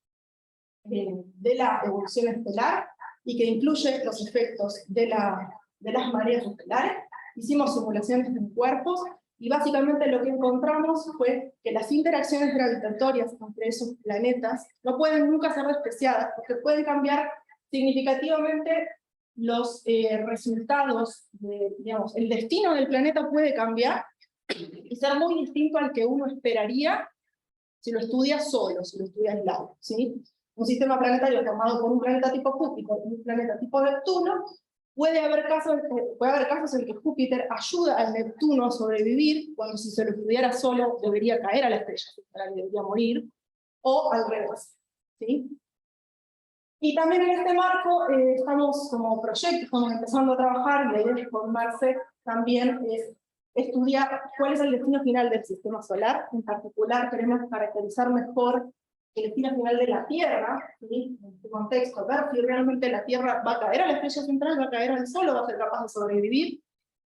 de la evolución estelar y que incluye los efectos de las mareas estelares. Hicimos simulaciones en cuerpos y básicamente lo que encontramos fue que las interacciones gravitatorias entre esos planetas no pueden nunca ser despreciadas porque pueden cambiar significativamente los resultados, digamos, el destino del planeta puede cambiar y ser muy distinto al que uno esperaría si lo estudia solo, si lo estudia aislado, ¿sí? Un sistema planetario formado por un planeta tipo Júpiter y un planeta tipo Neptuno, puede haber casos en que Júpiter ayuda al Neptuno a sobrevivir, cuando si se lo estudiara solo debería caer a la estrella central y debería morir, o al revés, ¿sí? Y también en este marco estamos como proyecto, estamos empezando a trabajar, y la idea de formarse también es estudiar cuál es el destino final del sistema solar. En particular queremos caracterizar mejor el destino final de la Tierra, ¿sí? En este contexto, ver si realmente la Tierra va a caer a la estrella central, va a caer al Sol o va a ser capaz de sobrevivir.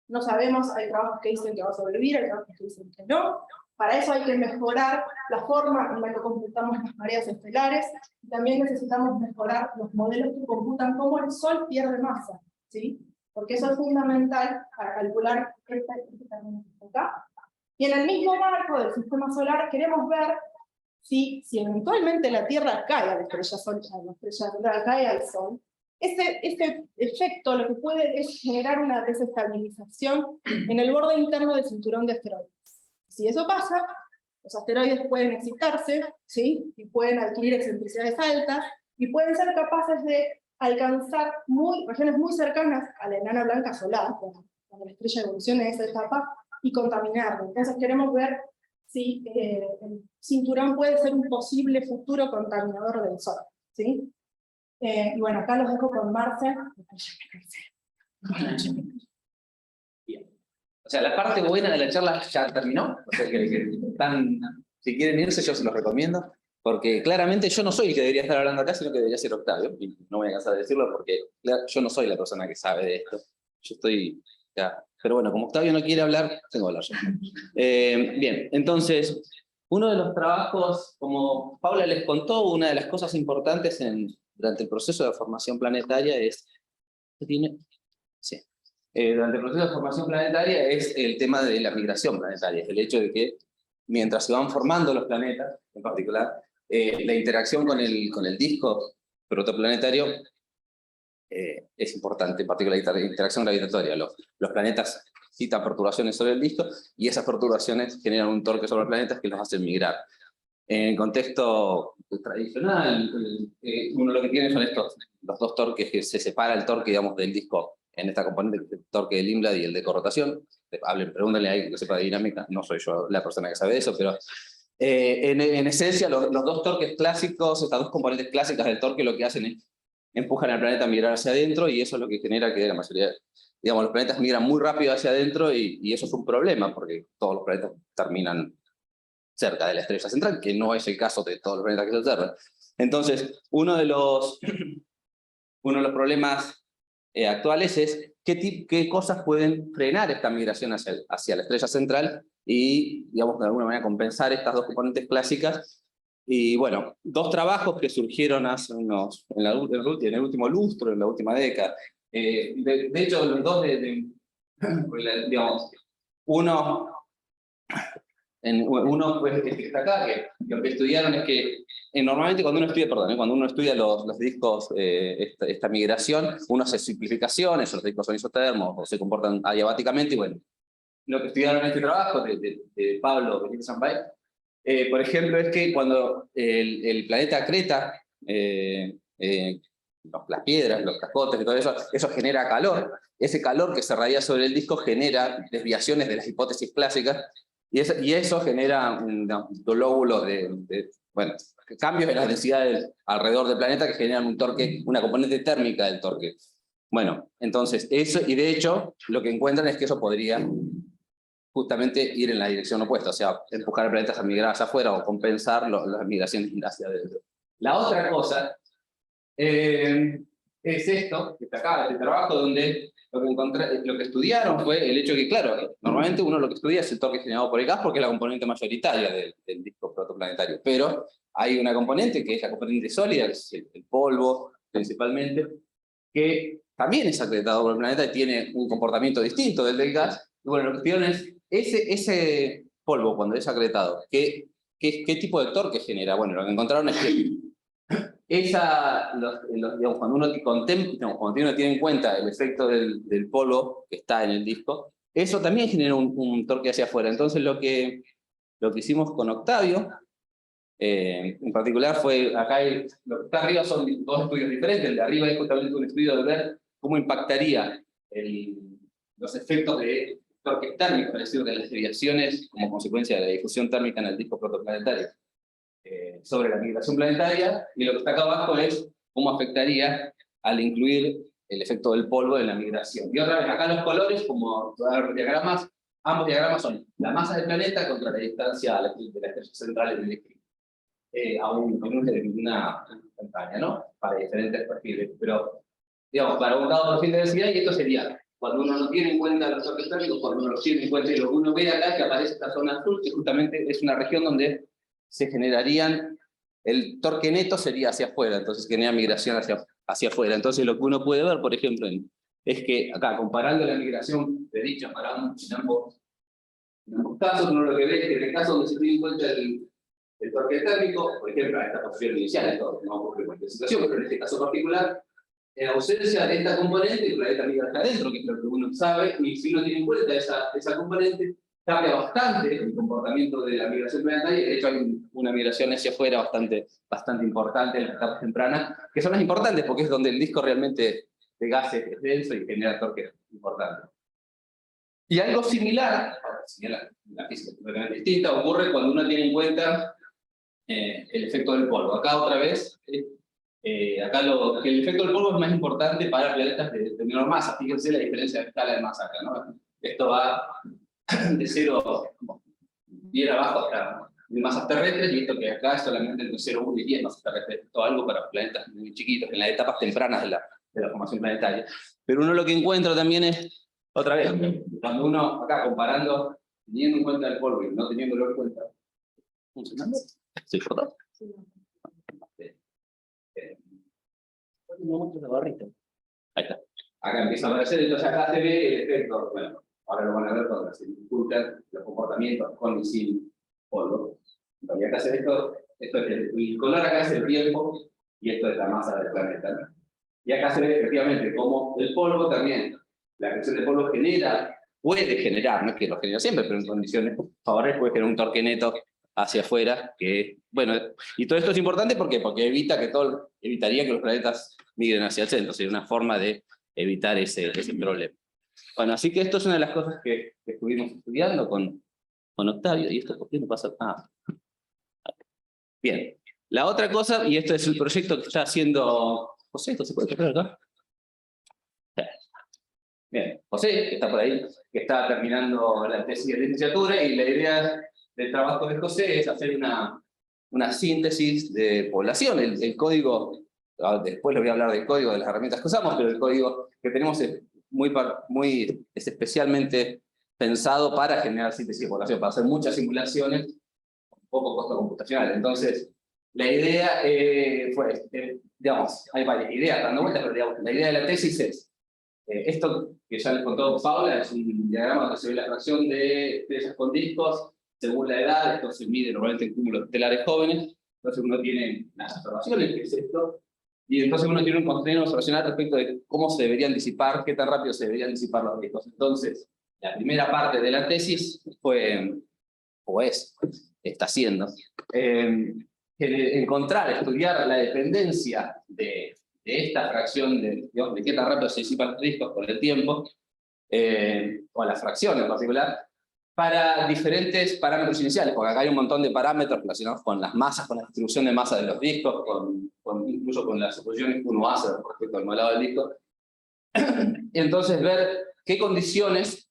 No sabemos, hay trabajos que dicen que va a sobrevivir, hay trabajos que dicen que no. Para eso hay que mejorar la forma en la que computamos las mareas estelares, y también necesitamos mejorar los modelos que computan cómo el Sol pierde masa, ¿sí? Porque eso es fundamental para calcular este término acá. Y en el mismo marco del sistema solar queremos ver si eventualmente la Tierra cae a la estrella solar, cae al Sol, este efecto lo que puede es generar una desestabilización en el borde interno del cinturón de asteroides. Si eso pasa, los asteroides pueden excitarse, ¿sí? Y pueden adquirir excentricidades altas, y pueden ser capaces de alcanzar regiones muy cercanas a la enana blanca solar, cuando la estrella evolucione en esa etapa, y contaminarlo. Entonces queremos ver si el cinturón puede ser un posible futuro contaminador del Sol, ¿sí? Y bueno, acá los dejo con Marce. Bien. O sea, la parte buena de la charla ya terminó. O sea, si quieren irse, yo se los recomiendo. Porque claramente yo no soy el que debería estar hablando acá, sino que debería ser Octavio. Y no voy a cansar de decirlo porque yo no soy la persona que sabe de esto. Yo estoy... Ya. Pero bueno, como Octavio no quiere hablar, tengo que hablar yo. Bien, entonces, uno de los trabajos, como Paula les contó, una de las cosas importantes durante el proceso de formación planetaria es... ¿Qué tiene? Sí. Durante el proceso de formación planetaria es el tema de la migración planetaria, es el hecho de que mientras se van formando los planetas, en particular, la interacción con el disco protoplanetario es importante, en particular la interacción gravitatoria. Los planetas citan perturbaciones sobre el disco y esas perturbaciones generan un torque sobre los planetas que los hacen migrar. En el contexto tradicional, uno lo que tiene son los dos torques que se separa el torque, digamos, del disco en esta componente, que es el torque de Lindblad y el de corrotación. Pregúntenle a alguien que sepa de dinámica, no soy yo la persona que sabe de eso, pero en esencia los dos torques clásicos, estas dos componentes clásicas del torque, lo que hacen es empujan al planeta a migrar hacia adentro, y eso es lo que genera que la mayoría, digamos, los planetas migran muy rápido hacia adentro, y eso es un problema, porque todos los planetas terminan cerca de la estrella central, que no es el caso de todos los planetas que se observan. Entonces, uno de los problemas actuales es qué cosas pueden frenar esta migración hacia la estrella central y, digamos, de alguna manera compensar estas dos componentes clásicas. Y bueno, dos trabajos que surgieron hace en el último lustro, en la última década. De hecho, los dos, digamos, uno pues, que está acá, que lo que estudiaron es que normalmente cuando uno estudia los discos, esta migración, uno hace simplificaciones, los discos son isotermos o se comportan adiabáticamente, y bueno, lo que estudiaron en este trabajo de Pablo Benítez Sampay, por ejemplo, es que cuando el planeta Creta, las piedras, los cascotes y todo eso genera calor. Ese calor que se radia sobre el disco genera desviaciones de las hipótesis clásicas, Y eso genera un lóbulo bueno, cambios en las densidades alrededor del planeta que generan un torque, una componente térmica del torque. Bueno, entonces, eso, y de hecho, lo que encuentran es que eso podría justamente ir en la dirección opuesta, o sea, empujar al planeta a migrar hacia afuera o compensar las migraciones hacia adentro. La otra cosa es esto, que está acá, este trabajo, donde lo que estudiaron fue el hecho que, claro, normalmente uno lo que estudia es el torque generado por el gas porque es la componente mayoritaria del disco protoplanetario, pero hay una componente que es la componente sólida, que es el polvo principalmente, que también es acretado por el planeta y tiene un comportamiento distinto del gas. Y bueno, la cuestión es, ese polvo cuando es acretado, ¿qué tipo de torque genera? Bueno, lo que encontraron es que digamos, cuando uno tiene en cuenta el efecto del polvo que está en el disco, eso también genera un torque hacia afuera. Entonces lo que hicimos con Octavio, en particular fue, lo que está arriba son dos estudios diferentes, el de arriba es justamente un estudio de ver cómo impactaría los efectos de torques térmicos, es decir, de las desviaciones como consecuencia de la difusión térmica en el disco protoplanetario, sobre la migración planetaria, y lo que está acá abajo es cómo afectaría al incluir el efecto del polvo en la migración. Y otra vez, acá los colores, como diagramas, ambos diagramas son la masa del planeta contra la distancia de la estrella central en el electrón. A una pantalla, ¿no? Para diferentes perfiles. Pero, digamos, para un dado perfil de densidad, y esto sería, cuando uno no tiene en cuenta los torques térmicos, cuando uno los tiene en cuenta, y lo que uno ve acá, que aparece esta zona azul, que justamente es una región donde se generarían, el torque neto sería hacia afuera, entonces genera migración hacia afuera. Entonces lo que uno puede ver, por ejemplo, es que acá, comparando la migración de dicha para en ambos casos, uno lo que ve es que en el caso donde se tiene en cuenta el torque térmico, por ejemplo, a esta posición inicial, esto no ocurre en cualquier situación, pero en este caso particular, en ausencia de esta componente, el planeta migra hacia adentro, que es lo que uno sabe, y si uno tiene en cuenta esa componente, cambia bastante el comportamiento de la migración planetaria. De hecho, hay una migración hacia afuera bastante importante en las etapas tempranas, que son las importantes porque es donde el disco realmente de gases es denso y genera torque importante. Y algo similar, la física es completamente distinta, ocurre cuando uno tiene en cuenta el efecto del polvo. Acá otra vez, acá el efecto del polvo es más importante para planetas de menor masa. Fíjense la diferencia de escala de masa acá, ¿no? Esto va de 0 bien abajo hasta masas terrestres, y esto que acá es solamente entre 0,1 y 10 masas terrestres. Esto es algo para planetas muy chiquitos, en las etapas tempranas de la formación planetaria. Pero uno lo que encuentra también es, otra vez, cuando uno acá comparando, teniendo en cuenta el polvo y no teniéndolo en cuenta, ¿funcionando? ¿Sí, foto? Sí. Ahí está. Acá empieza a aparecer, entonces acá se ve el efecto, bueno, ahora lo van a ver cuando se discutan los comportamientos con y sin polvo. Y acá se ve esto es el color acá es el tiempo, y esto es la masa del planeta, ¿no? Y acá se ve efectivamente cómo el polvo también, la creación del polvo puede generar, no es que lo genera siempre, pero en condiciones favorables puede generar un torque neto hacia afuera, que, bueno, y todo esto es importante ¿por qué? Porque evitaría que los planetas migren hacia el centro, sería una forma de evitar ese problema. Bueno, así que esto es una de las cosas que estuvimos estudiando con Octavio, y esto ¿por qué no pasa? Bien. La otra cosa, y esto es el proyecto que está haciendo José, ¿esto se puede tocar acá? Bien, José, que está por ahí, que está terminando la tesis de licenciatura, y la idea del trabajo de José es hacer una síntesis de población. El código, después les voy a hablar del código, de las herramientas que usamos, pero el código que tenemos es es especialmente pensado para generar síntesis de población, para hacer muchas simulaciones con poco costo computacional. Entonces, la idea fue, digamos, hay varias ideas dando vueltas, pero digamos, la idea de la tesis es, esto que ya les contó Paula, es un diagrama donde se ve la fracción de estrellas con discos según la edad. Esto se mide normalmente en cúmulos estelares jóvenes. Entonces uno tiene las observaciones, que es esto, y entonces uno tiene un contenido observacional respecto de cómo se deberían disipar, qué tan rápido se deberían disipar los discos. Entonces, la primera parte de la tesis fue, está siendo, estudiar la dependencia de esta fracción de qué tan rápido se disipan los discos con el tiempo, o la fracción en particular, para diferentes parámetros iniciales, porque acá hay un montón de parámetros relacionados con las masas, con la distribución de masa de los discos, incluso con las suposiciones que uno hace respecto al modelado del disco. Y entonces ver qué condiciones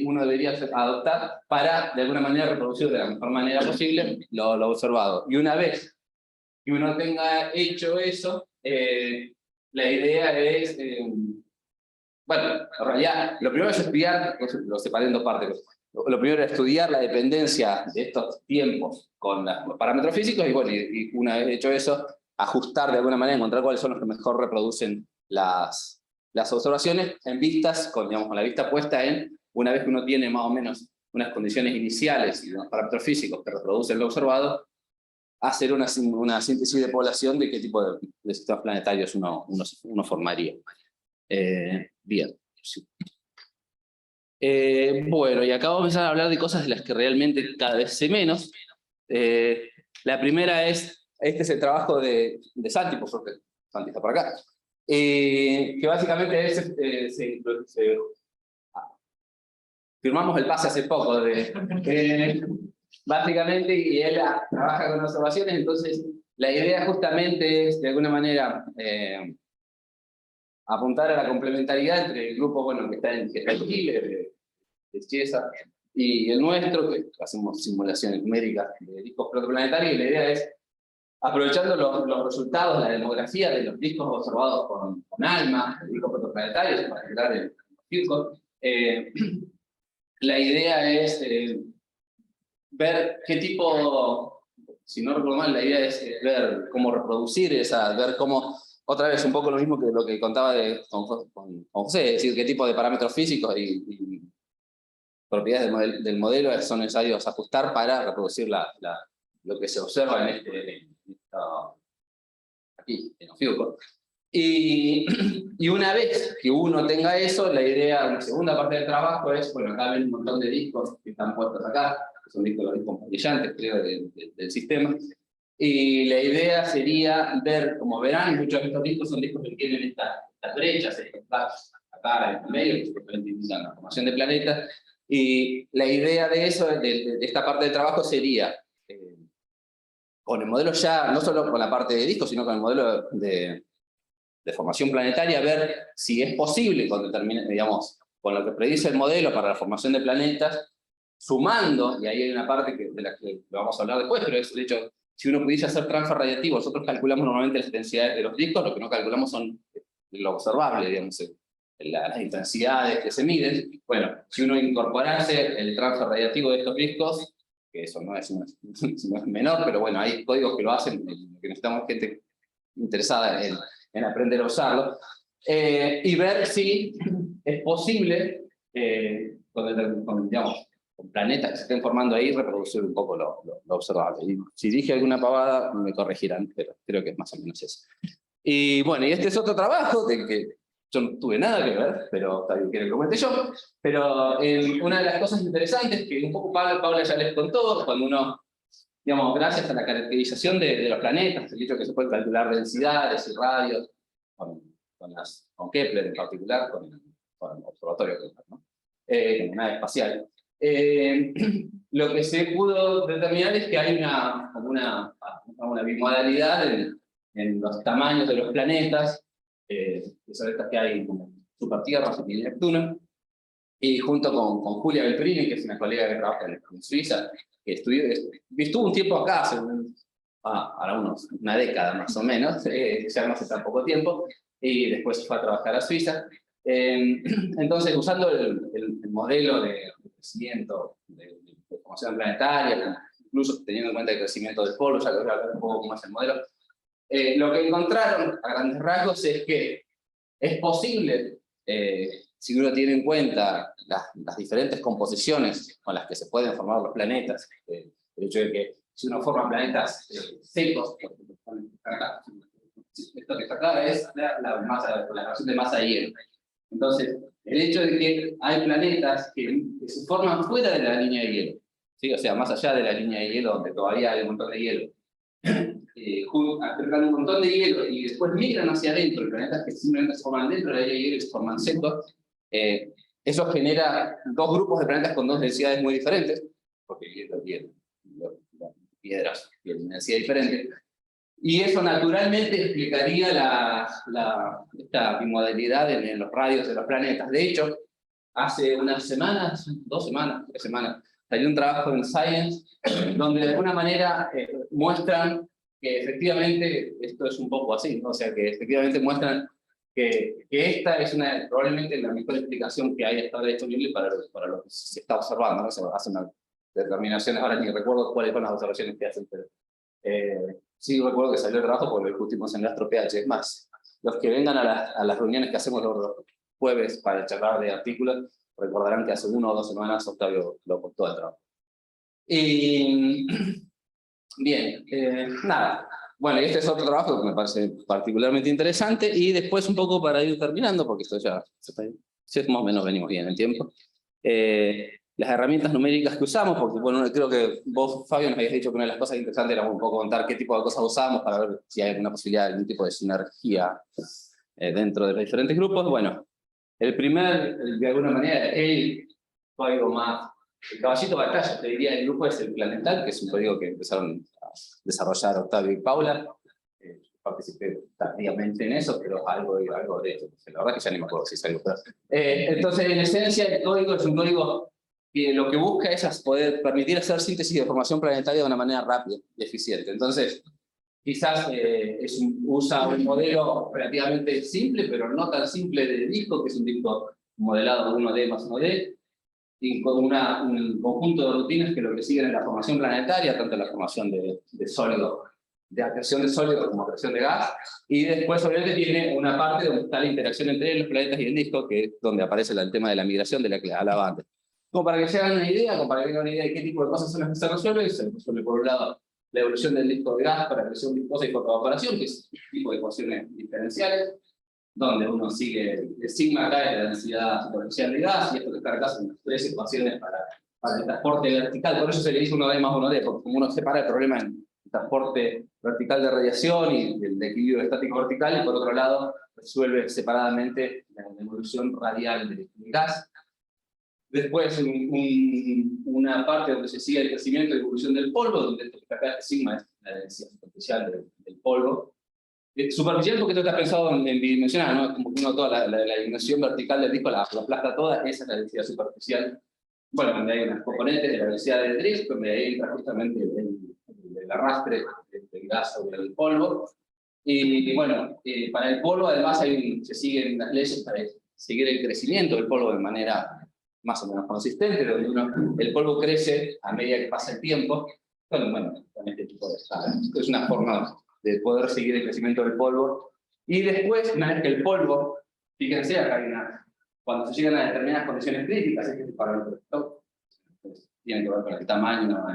uno debería adoptar para, de alguna manera, reproducir de la mejor manera posible lo observado. Y una vez que uno tenga hecho eso, la idea es, bueno, en realidad, lo primero es estudiar, lo separé en dos partes. Lo primero es estudiar la dependencia de estos tiempos con los parámetros físicos, y bueno, y una vez hecho eso, ajustar de alguna manera, encontrar cuáles son los que mejor reproducen las observaciones en vistas, digamos, con la vista puesta en, una vez que uno tiene más o menos unas condiciones iniciales y unos parámetros físicos que reproducen lo observado, hacer una síntesis de población de qué tipo de sistemas planetarios uno formaría. Bien. Sí. Bueno, y acá vamos a empezar a hablar de cosas de las que realmente cada vez sé menos. La primera es, este es el trabajo de Santi, por suerte, Santi está por acá, que básicamente es, firmamos el pase hace poco, básicamente, y él trabaja con observaciones, entonces la idea justamente es, de alguna manera, apuntar a la complementariedad entre el grupo, bueno, que está en Chile, de Chiesa, y el nuestro, que hacemos simulaciones numéricas de discos protoplanetarios, y la idea es, aprovechando los resultados, la demografía de los discos observados con ALMA, de discos protoplanetarios, para generar el disco, la idea es ver qué tipo, si no recuerdo mal, la idea es ver cómo reproducir ver cómo, otra vez, un poco lo mismo que lo que contaba con José, es decir, qué tipo de parámetros físicos y propiedades del modelo son necesarios ajustar para reproducir lo que se observa aquí, en Ofiuco. Y una vez que uno tenga eso, la idea, una segunda parte del trabajo es, bueno, acá ven un montón de discos que están puestos acá, que son los discos más brillantes, creo, del sistema. Y la idea sería ver, como verán, muchos de estos discos son discos que tienen estas brechas, acá en el medio, que simplemente indican la formación de planetas. Y la idea de eso, de esta parte del trabajo, sería, con el modelo ya, no solo con la parte de discos, sino con el modelo de formación planetaria, ver si es posible, digamos, con lo que predice el modelo para la formación de planetas, sumando, y ahí hay una parte de la que lo vamos a hablar después, pero es el hecho, si uno pudiese hacer transfer radiativo, nosotros calculamos normalmente las densidades de los discos, lo que no calculamos son lo observable, digamos, las intensidades que se miden. Bueno, si uno incorporase el transfer radiativo de estos discos, que eso no es menor, pero bueno, hay códigos que lo hacen, que necesitamos gente interesada en aprender a usarlo, y ver si es posible, digamos, con planetas que se estén formando ahí, reproducir un poco lo observable. Y si dije alguna pavada, me corregirán, pero creo que es más o menos eso. Y bueno, y este es otro trabajo de que yo no tuve nada que ver, pero también quiero que lo cuente yo. Pero una de las cosas interesantes que un poco Paula ya les contó, cuando uno, digamos, gracias a la caracterización de los planetas, el hecho de que se pueden calcular densidades y radios, con Kepler en particular, con el observatorio Kepler, ¿no? Con nave espacial. Lo que se pudo determinar es que hay una bimodalidad en los tamaños de los planetas, que son estas que hay como supertierras y Neptuno, y junto con Julia Belperini, que es una colega que trabaja en Suiza, que estuvo un tiempo acá, ahora una década más o menos, ya no hace tan poco tiempo, y después fue a trabajar a Suiza. Entonces, usando el modelo de crecimiento de formación planetaria, incluso teniendo en cuenta el crecimiento del polo, ya que voy a hablar un poco cómo es el modelo, lo que encontraron a grandes rasgos es que es posible, si uno tiene en cuenta las diferentes composiciones con las que se pueden formar los planetas, el hecho de que si uno forma planetas secos, esto que está acá es la relación de masa y hielo. Entonces, el hecho de que hay planetas que se forman fuera de la línea de hielo, ¿sí? O sea, más allá de la línea de hielo, donde todavía hay un montón de hielo, acercan un montón de hielo y después migran hacia adentro, planetas que simplemente se forman dentro de la línea de hielo y se forman secos, Eso genera dos grupos de planetas con dos densidades muy diferentes, porque las piedras tienen una densidad diferente. Y eso naturalmente explicaría esta bimodalidad en los radios de los planetas. De hecho, hace unas semanas, 2 semanas, 3 semanas, salió un trabajo en Science, donde de alguna manera muestran que efectivamente esto es un poco así, ¿no? O sea, que efectivamente muestran que esta es probablemente la mejor explicación que hay hasta ahora disponible para lo que se está observando, ¿no? Se hacen unas determinaciones, ahora ni recuerdo cuáles son las observaciones que hacen, pero sí recuerdo que salió el trabajo porque lo discutimos en el Astro PH. Es más, los que vengan a las reuniones que hacemos los jueves para charlar de artículos, recordarán que hace 1 o 2 semanas Octavio lo contó al trabajo. Y bien, nada. Bueno, y este es otro trabajo que me parece particularmente interesante, y después un poco para ir terminando, porque esto ya más o menos venimos bien en tiempo. Las herramientas numéricas que usamos, porque bueno, creo que vos, Fabio, nos habías dicho que una de las cosas interesantes era un poco contar qué tipo de cosas usamos para ver si hay alguna posibilidad de algún tipo de sinergia dentro de los diferentes grupos. Bueno, el primer, de alguna manera, el código más, el caballito de batalla, te diría, el grupo es el planetal, que es un código que empezaron a desarrollar Octavio y Paula. Participé tardíamente en eso, pero algo de eso. La verdad que ya ni me acuerdo si es algo. Entonces, en esencia, el código es un código que lo que busca es poder permitir hacer síntesis de información planetaria de una manera rápida y eficiente. Entonces, quizás usa un modelo relativamente simple, pero no tan simple de disco, que es un disco modelado de 1D más 1D, y con un conjunto de rutinas que lo que siguen es la formación planetaria, tanto la formación de sólido, de acreción de sólido como acreción de gas, y después obviamente tiene una parte donde está la interacción entre los planetas y el disco, que es donde aparece el tema de la migración de la que hablaba antes. Como para que se hagan una idea, como para que tengan una idea de qué tipo de cosas son las que se resuelve por un lado la evolución del disco de gas para presión viscosa y fotoevaporación, que es un tipo de ecuaciones diferenciales, donde uno sigue el sigma acá es la densidad superficial de gas, y esto que está acá son 3 ecuaciones para el transporte vertical. Por eso se le dice 1D más 1D, porque como uno separa el problema en el transporte vertical de radiación y el equilibrio estático vertical, y por otro lado resuelve separadamente la evolución radial del gas. Después una parte donde se sigue el crecimiento y evolución del polvo, donde esto que acá este sigma es la densidad superficial del polvo. Superficial porque esto está pensado en bidimensional, ¿no? Es como que uno toda la dimensión vertical del disco la aplasta toda, esa es la densidad superficial. Bueno, donde hay unas componentes de la velocidad del drift, donde ahí entra justamente el arrastre del gas sobre el polvo. Y bueno, para el polvo además se siguen las leyes para seguir el crecimiento del polvo de manera más o menos consistente, donde el polvo crece a medida que pasa el tiempo. Bueno, con este tipo de escala. Es una forma de poder seguir el crecimiento del polvo. Y después, una vez que el polvo, fíjense, acá hay cuando se llegan a determinadas condiciones críticas, es que es para tiene que ver con el tamaño,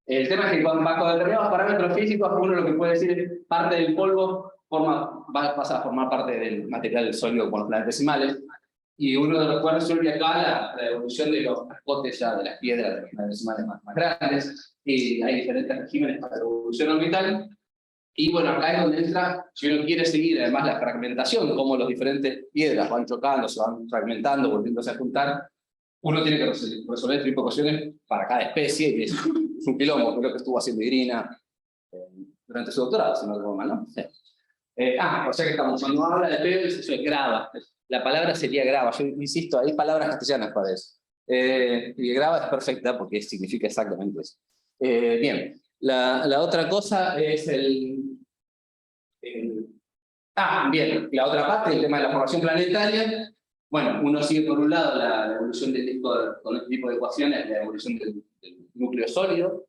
el tema es que bajo determinados parámetros físicos, uno lo que puede decir es parte del polvo pasa a formar parte del material sólido con los planetesimales, y uno de los cuales resuelve acá la evolución de los cascotes ya de las piedras de los planetesimales más grandes, y hay diferentes regímenes para la evolución orbital. Y bueno, acá es donde entra, si uno quiere seguir además la fragmentación, cómo las diferentes piedras van chocando, se van fragmentando, volviéndose a juntar, uno tiene que resolver este tipo de ecuaciones para cada especie, y es un quilombo, creo que estuvo haciendo Irina durante su doctorado, si no recuerdo mal, ¿no? Sí. O sea que estamos, cuando habla de PBS, eso es grava, la palabra sería grava, yo insisto, hay palabras castellanas para eso. Y grava es perfecta porque significa exactamente eso. Bien, la otra cosa es bien, la otra parte, el tema de la formación planetaria. Bueno, uno sigue por un lado la evolución del disco con este tipo de ecuaciones, la evolución del núcleo sólido,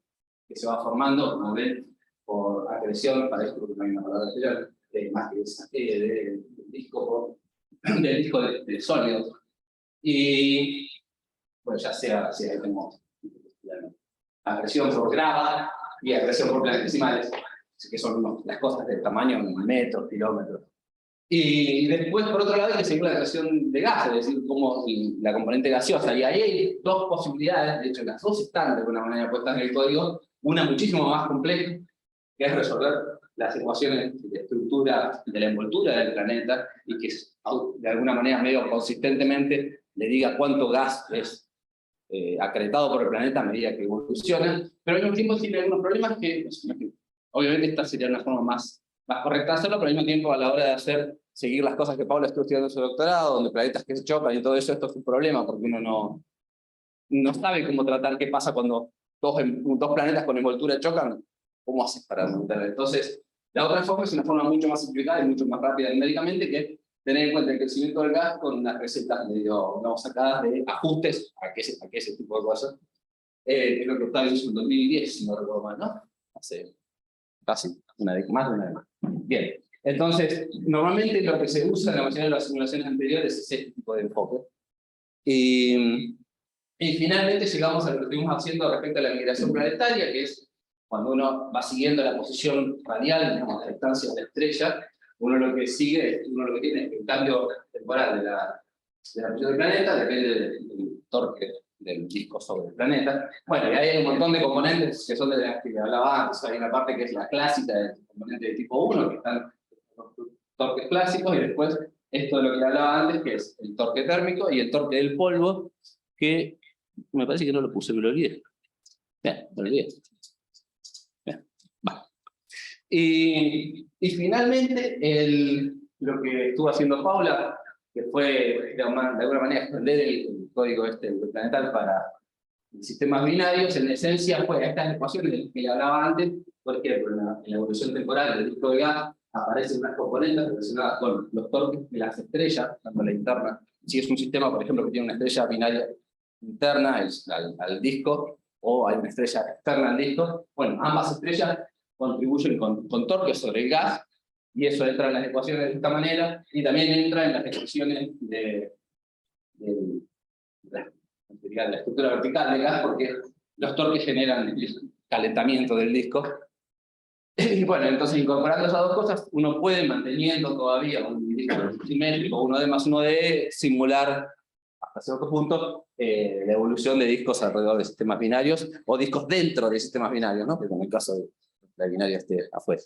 que se va formando, como ven, por acreción, para esto no hay una palabra anterior, más que del disco de sólidos. Y bueno, ya sea ahí tenemos acreción por grava y acreción por planetesimales, que son las cosas del tamaño en metros, kilómetros. Y después, por otro lado, hay que seguir la acreción de gas, es decir, como la componente gaseosa. Y ahí hay 2 posibilidades, de hecho las 2 están de alguna manera puestas en el código, una muchísimo más compleja, que es resolver las ecuaciones de estructura de la envoltura del planeta y que de alguna manera medio consistentemente le diga cuánto gas es acretado por el planeta a medida que evoluciona, pero al mismo tiempo tiene algunos problemas que obviamente esta sería una forma más correcta de hacerlo, pero al mismo tiempo a la hora de seguir las cosas que Paula estuvo estudiando en su doctorado, donde planetas que se chocan y todo eso, esto es un problema, porque uno no sabe cómo tratar qué pasa cuando dos planetas con envoltura chocan, ¿cómo haces para montarlo? Entonces, la otra forma es una forma mucho más simplificada y mucho más rápida numéricamente, que es tener en cuenta el crecimiento del gas con unas recetas medio sacadas de ajustes a ese tipo de cosas. Que es lo que Octavio hizo en 2010, si no recuerdo mal, ¿no? Hace casi más de una década. Bien, entonces, normalmente lo que se usa en la mayoría de las simulaciones anteriores es ese tipo de enfoque. Y finalmente llegamos a lo que estuvimos haciendo respecto a la migración planetaria, que es cuando uno va siguiendo la posición radial, digamos, la distancia de la estrella, uno lo que tiene es que el cambio temporal de la posición del planeta depende del torque del disco sobre el planeta. Bueno, y hay un montón de componentes que son de las que hablaba antes. Hay una parte que es la clásica del componente de tipo 1, que están los torques clásicos, y después esto de lo que hablaba antes, que es el torque térmico y el torque del polvo, que me parece que no lo puse, me lo olvidé. Bien, me lo olvidé. Bien, va. Y finalmente, lo que estuvo haciendo Paula, que fue de alguna manera extender el código planetal para sistemas binarios, en esencia fue estas ecuaciones que le hablaba antes, por ejemplo, en la evolución temporal del disco de gas aparecen unas componentes relacionadas con los torques de las estrellas, tanto la interna. Si es un sistema, por ejemplo, que tiene una estrella binaria interna al disco, o hay una estrella externa al disco, bueno, ambas estrellas contribuyen con torques sobre el gas, y eso entra en las ecuaciones de esta manera, y también entra en las ecuaciones de la estructura vertical del gas, porque los torques generan el calentamiento del disco. Y bueno, entonces incorporando esas dos cosas, uno puede, manteniendo todavía un disco simétrico, 1D más 1D, simular hasta cierto punto la evolución de discos alrededor de sistemas binarios, o discos dentro de sistemas binarios, ¿no? Que en el caso de la binaria esté afuera.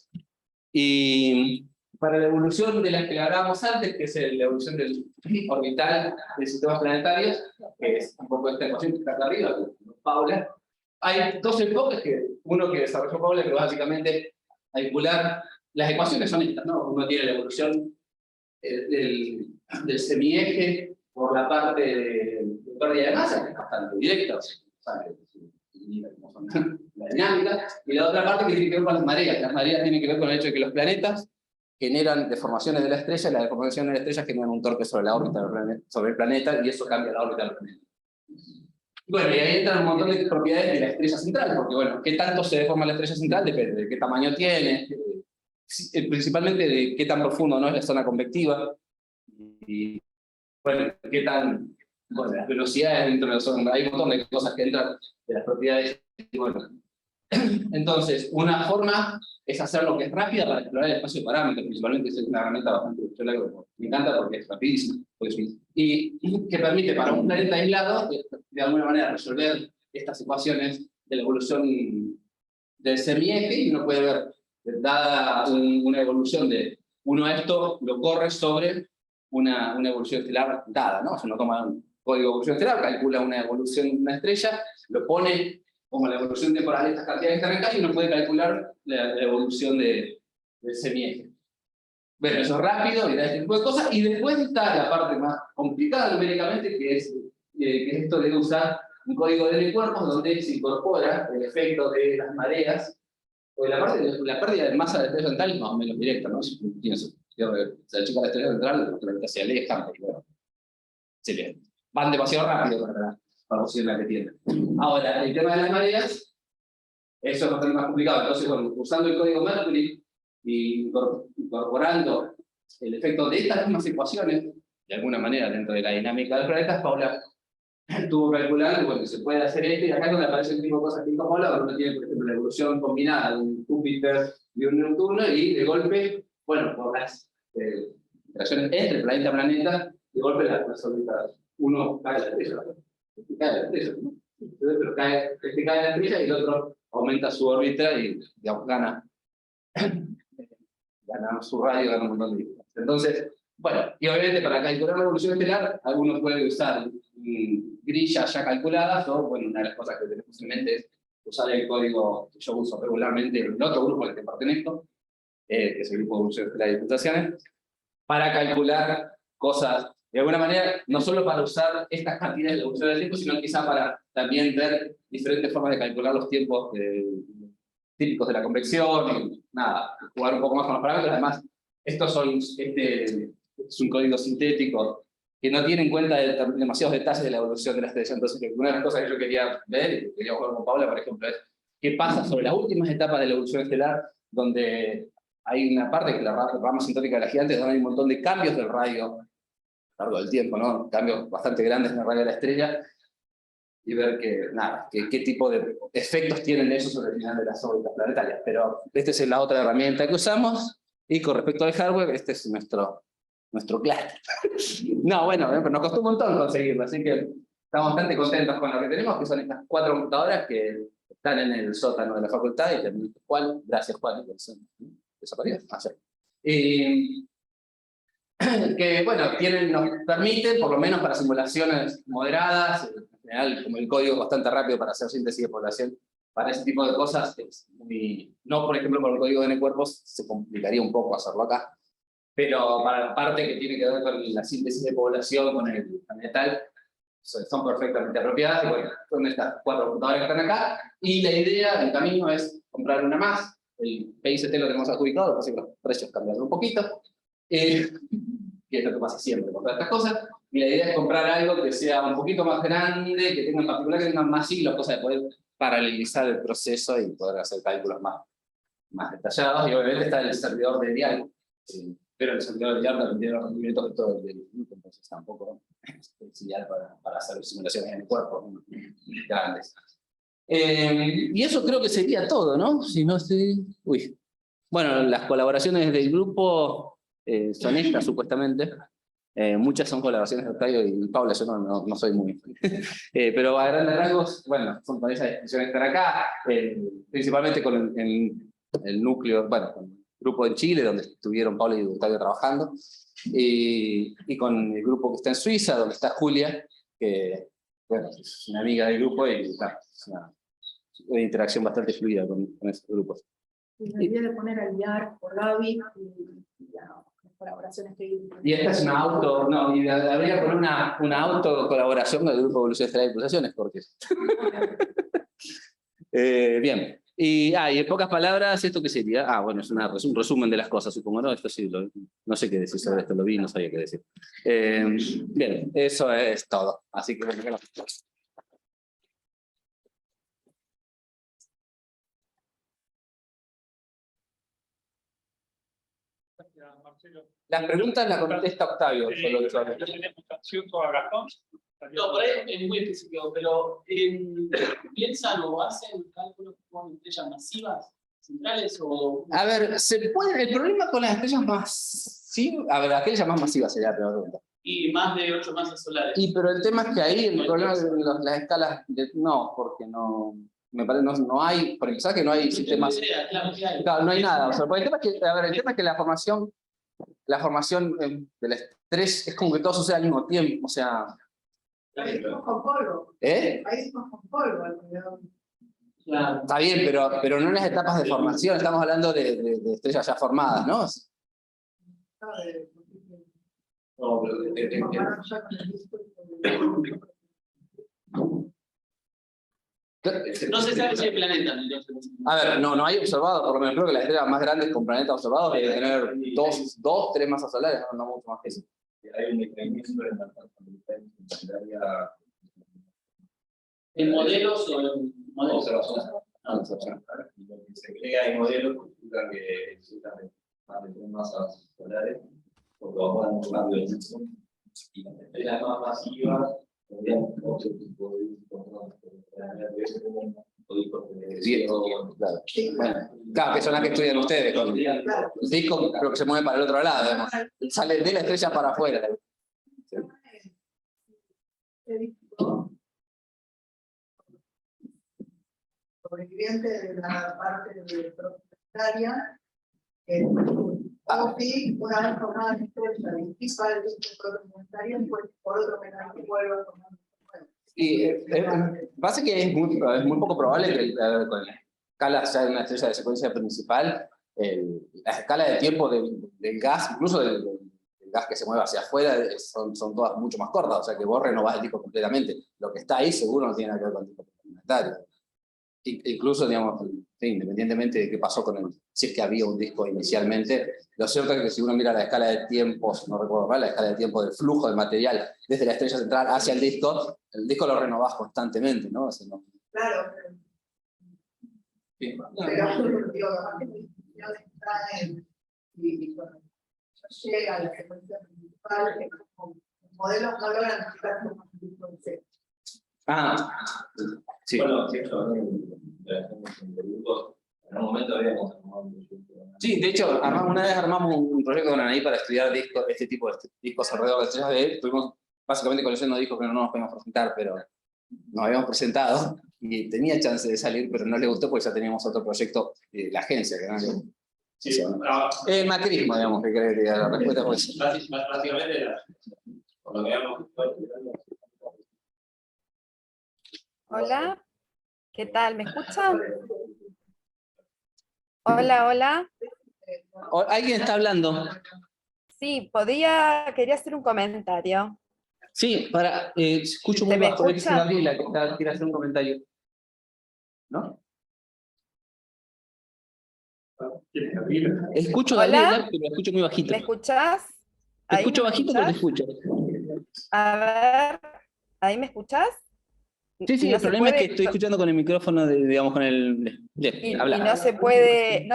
Y para la evolución de la que hablábamos antes, que es la evolución del orbital de sistemas planetarios, que es un poco esta ecuación que está acá arriba, de Paula, hay dos enfoques, uno que desarrolló Paula, que básicamente a vincular, las ecuaciones son estas, ¿no? Uno tiene la evolución del semieje por la parte de pérdida de masa, que es bastante directa, o sea, sabe cómo son la dinámica, y la otra parte que tiene que ver con las mareas. Las mareas tienen que ver con el hecho de que los planetas generan deformaciones de la estrella, y las deformaciones de la estrella generan un torque sobre la órbita sobre el planeta, y eso cambia la órbita del planeta. Bueno, y ahí entran un montón de propiedades de la estrella central, porque bueno, qué tanto se deforma la estrella central depende de qué tamaño tiene, principalmente de qué tan profundo no es la zona convectiva, y bueno, qué tan, bueno, las velocidades dentro de la zona, hay un montón de cosas que entran de las propiedades. Bueno, entonces, una forma es hacer lo que es rápida para explorar el espacio de parámetros, principalmente es una herramienta bastante funcional, me encanta porque es rapidísima, y que permite para un planeta aislado, de alguna manera, resolver estas ecuaciones de la evolución del semieje, y uno puede ver, dada una evolución de uno a esto, lo corre sobre una evolución estelar dada, ¿no? O sea, uno toma un código de evolución estelar, calcula una evolución de una estrella, lo pone como la evolución temporal de estas cantidades que están acá, y uno puede calcular la evolución del semieje. Bueno, eso es rápido y da este tipo de cosas, y después está la parte más complicada numéricamente, que es esto de usar un código de cuerpos donde se incorpora el efecto de las mareas, porque la pérdida de masa de la estrella central es más o menos directa, ¿no? Si se achica la estrella central, los planetas se alejan, y bueno, van demasiado rápido para la posición en la que tienen. Ahora, el tema de las mareas, eso es bastante más complicado. Entonces, bueno, usando el código Mercury y incorporando el efecto de estas mismas ecuaciones, de alguna manera dentro de la dinámica del planeta, Paula estuvo calculando, bueno, se puede hacer esto, y acá es donde aparece el tipo de cosas que dijo Paula, donde uno tiene, por ejemplo, la evolución combinada de un Júpiter y un Neptuno, y de golpe, bueno, por las interacciones entre planeta y planeta, de golpe las órbitas, uno cae la estrella, ¿no? Pero cae la estrella y el otro aumenta su órbita y digamos, gana ganan su radio, ganan un montón de distancia. Entonces, bueno, y obviamente para calcular la evolución estelar, algunos pueden usar grillas ya calculadas, o bueno, una de las cosas que tenemos en mente es usar el código que yo uso regularmente en el otro grupo al que pertenezco, que es el grupo de evolución estelar y computaciones, para calcular cosas, de alguna manera, no solo para usar estas cantidades de evolución del tiempo, sino quizá para también ver diferentes formas de calcular los tiempos típicos de la convección, y nada, jugar un poco más con los parámetros. Además, estos son, es un código sintético que no tiene en cuenta demasiados detalles de la evolución de la estrella. Entonces, una de las cosas que yo quería ver, y que quería jugar con Paula, por ejemplo, es qué pasa sobre las últimas etapas de la evolución estelar, donde hay una parte que es la rama sintótica de la gigante, donde hay un montón de cambios del radio a lo largo del tiempo, ¿no? Cambios bastante grandes en el radio de la estrella, y ver qué tipo de efectos tienen eso sobre el final de las órbitas planetarias. Pero esta es la otra herramienta que usamos, y con respecto al hardware, este es nuestro clúster. No, bueno, pero nos costó un montón conseguirlo, así que estamos bastante contentos con lo que tenemos, que son estas 4 computadoras que están en el sótano de la facultad, y también Juan, gracias Juan, desapareció. Que bueno, nos permiten, por lo menos para simulaciones moderadas, en general, como el código es bastante rápido para hacer síntesis de población, para ese tipo de cosas, no por ejemplo con el código de N-cuerpos, se complicaría un poco hacerlo acá, pero para la parte que tiene que ver con la síntesis de población, con el metal, son perfectamente apropiadas, y bueno, son estas 4 computadoras que están acá, y la idea del camino es comprar una más. El PICT lo tenemos adjudicado, así que los precios cambiaron un poquito, que es lo que pasa siempre con todas estas cosas, y la idea es comprar algo que sea un poquito más grande, que tenga en particular, que tenga más hilos, cosa de poder paralelizar el proceso y poder hacer cálculos más detallados, y obviamente está el servidor de diálogo, pero el servidor de diálogo también tiene los rendimientos de todo el grupo, entonces tampoco es ideal para hacer simulaciones en el cuerpo grandes. Y eso creo que sería todo, ¿no? Si no estoy... Uy. Bueno, las colaboraciones del grupo son estas, supuestamente. Muchas son colaboraciones de Octavio y Paula, yo no soy muy... pero a grandes rasgos, bueno, son con esas discusiones que están acá, principalmente con el núcleo, bueno, con el grupo en Chile, donde estuvieron Paula y Octavio trabajando, y con el grupo que está en Suiza, donde está Julia, que bueno, es una amiga del grupo, y claro, es una interacción bastante fluida con esos grupos. Y me olvidé de poner al IAR por Gaby y las colaboraciones que hay. Y esta es una y habría que poner una autocolaboración con el grupo de Evolución Estelar y Pulsaciones, porque... bien. Y en pocas palabras, ¿esto qué sería? Bueno, es un resumen de las cosas, supongo, ¿no? Esto sí, no sé qué decir sobre esto, lo vi, no sabía qué decir. Bien, eso es todo. Así que bueno, Marcelo. las preguntas las contesta Octavio. No, por ahí es muy específico, pero ¿piensan o hacen cálculos con estrellas masivas centrales o...? A ver, ¿se puede? El problema con las estrellas masivas... A ver, aquellas más masivas sería la primera pregunta. Y más de 8 masas solares. Pero el tema es que ahí el problema de las escalas... No, porque no... Me parece no hay... Por empezar que no hay sistemas... Claro, no hay nada. O sea, el tema es que la formación del estrés es como que todo sucede al mismo tiempo, o sea... Países con polvo. ¿Eh? Países con polvo alrededor. Claro. Está bien, pero no en las etapas de formación, estamos hablando de estrellas ya formadas, ¿no? No se sabe si hay planetas. A ver, no hay observado, por lo menos creo que las estrellas más grandes con planetas observados deben tener 2, 3 masas solares, no mucho más que eso. Hay un mecanismo en la planetaria. ¿En modelos o en modelos? Observación. Lo que se crea en modelos significa que existan más de 3 masas solares, porque vamos a un cambio de tiempo. Y las estrellas más masivas tendrían otro tipo de Claro, que son las que estudian ustedes. El disco creo que se mueve para el otro lado, digamos. Sale de la estrella para afuera. Sobreviviente de la parte de planetaria, O si una vez formada la estrella distinta del complementario, pues por otro mecanismo vuelva a formar. Y pasa que es muy poco probable que con la escala ya de una estrella de secuencia principal, la escala de tiempo del gas, incluso del gas que se mueve hacia afuera, son todas mucho más cortas, o sea que vos renovás el disco completamente. Lo que está ahí seguro no tiene nada que ver con el disco complementario. Incluso, digamos, sí, independientemente de qué pasó con el, si es que había un disco inicialmente, lo cierto es que si uno mira la escala de tiempos, no recuerdo mal, la escala de tiempo del flujo del material desde la estrella central hacia el disco lo renovás constantemente, ¿no? O sea, no. Claro, Sí. pero digo, aparte de la está en, y cuando llega a la secuencia principal, los modelos no logran explicar como un concepto. Sí. Bueno, si esto de grupos, en un momento habíamos armado un proyecto. Sí, de hecho, una vez armamos un proyecto con Anaí para estudiar este tipo de discos alrededor de estrellas de él. Tuvimos básicamente coleccionando discos que no nos podíamos presentar, pero nos habíamos presentado y tenía chance de salir, pero no le gustó porque ya teníamos otro proyecto de la agencia. Que no, Sí, el macrismo, digamos, que creo que la respuesta fue esa. básicamente era, por lo que habíamos Hola, ¿qué tal? ¿Me escuchan? Hola, hola. ¿Alguien está hablando? Sí, quería hacer un comentario. Sí, escucho muy ¿Se me bajo, es escucha? Gabriela que quiere hacer un comentario. ¿No? ¿Quién es Gabriela? Escucho a Hola. Gabriela, pero la escucho muy bajito. ¿Me escuchás? Te ¿Ahí escucho me bajito, pero te escuchás? escucho. A ver, ¿ahí me escuchás? Sí, Y el no se problema es que puede, estoy escuchando con el micrófono, digamos, con el... y habla. no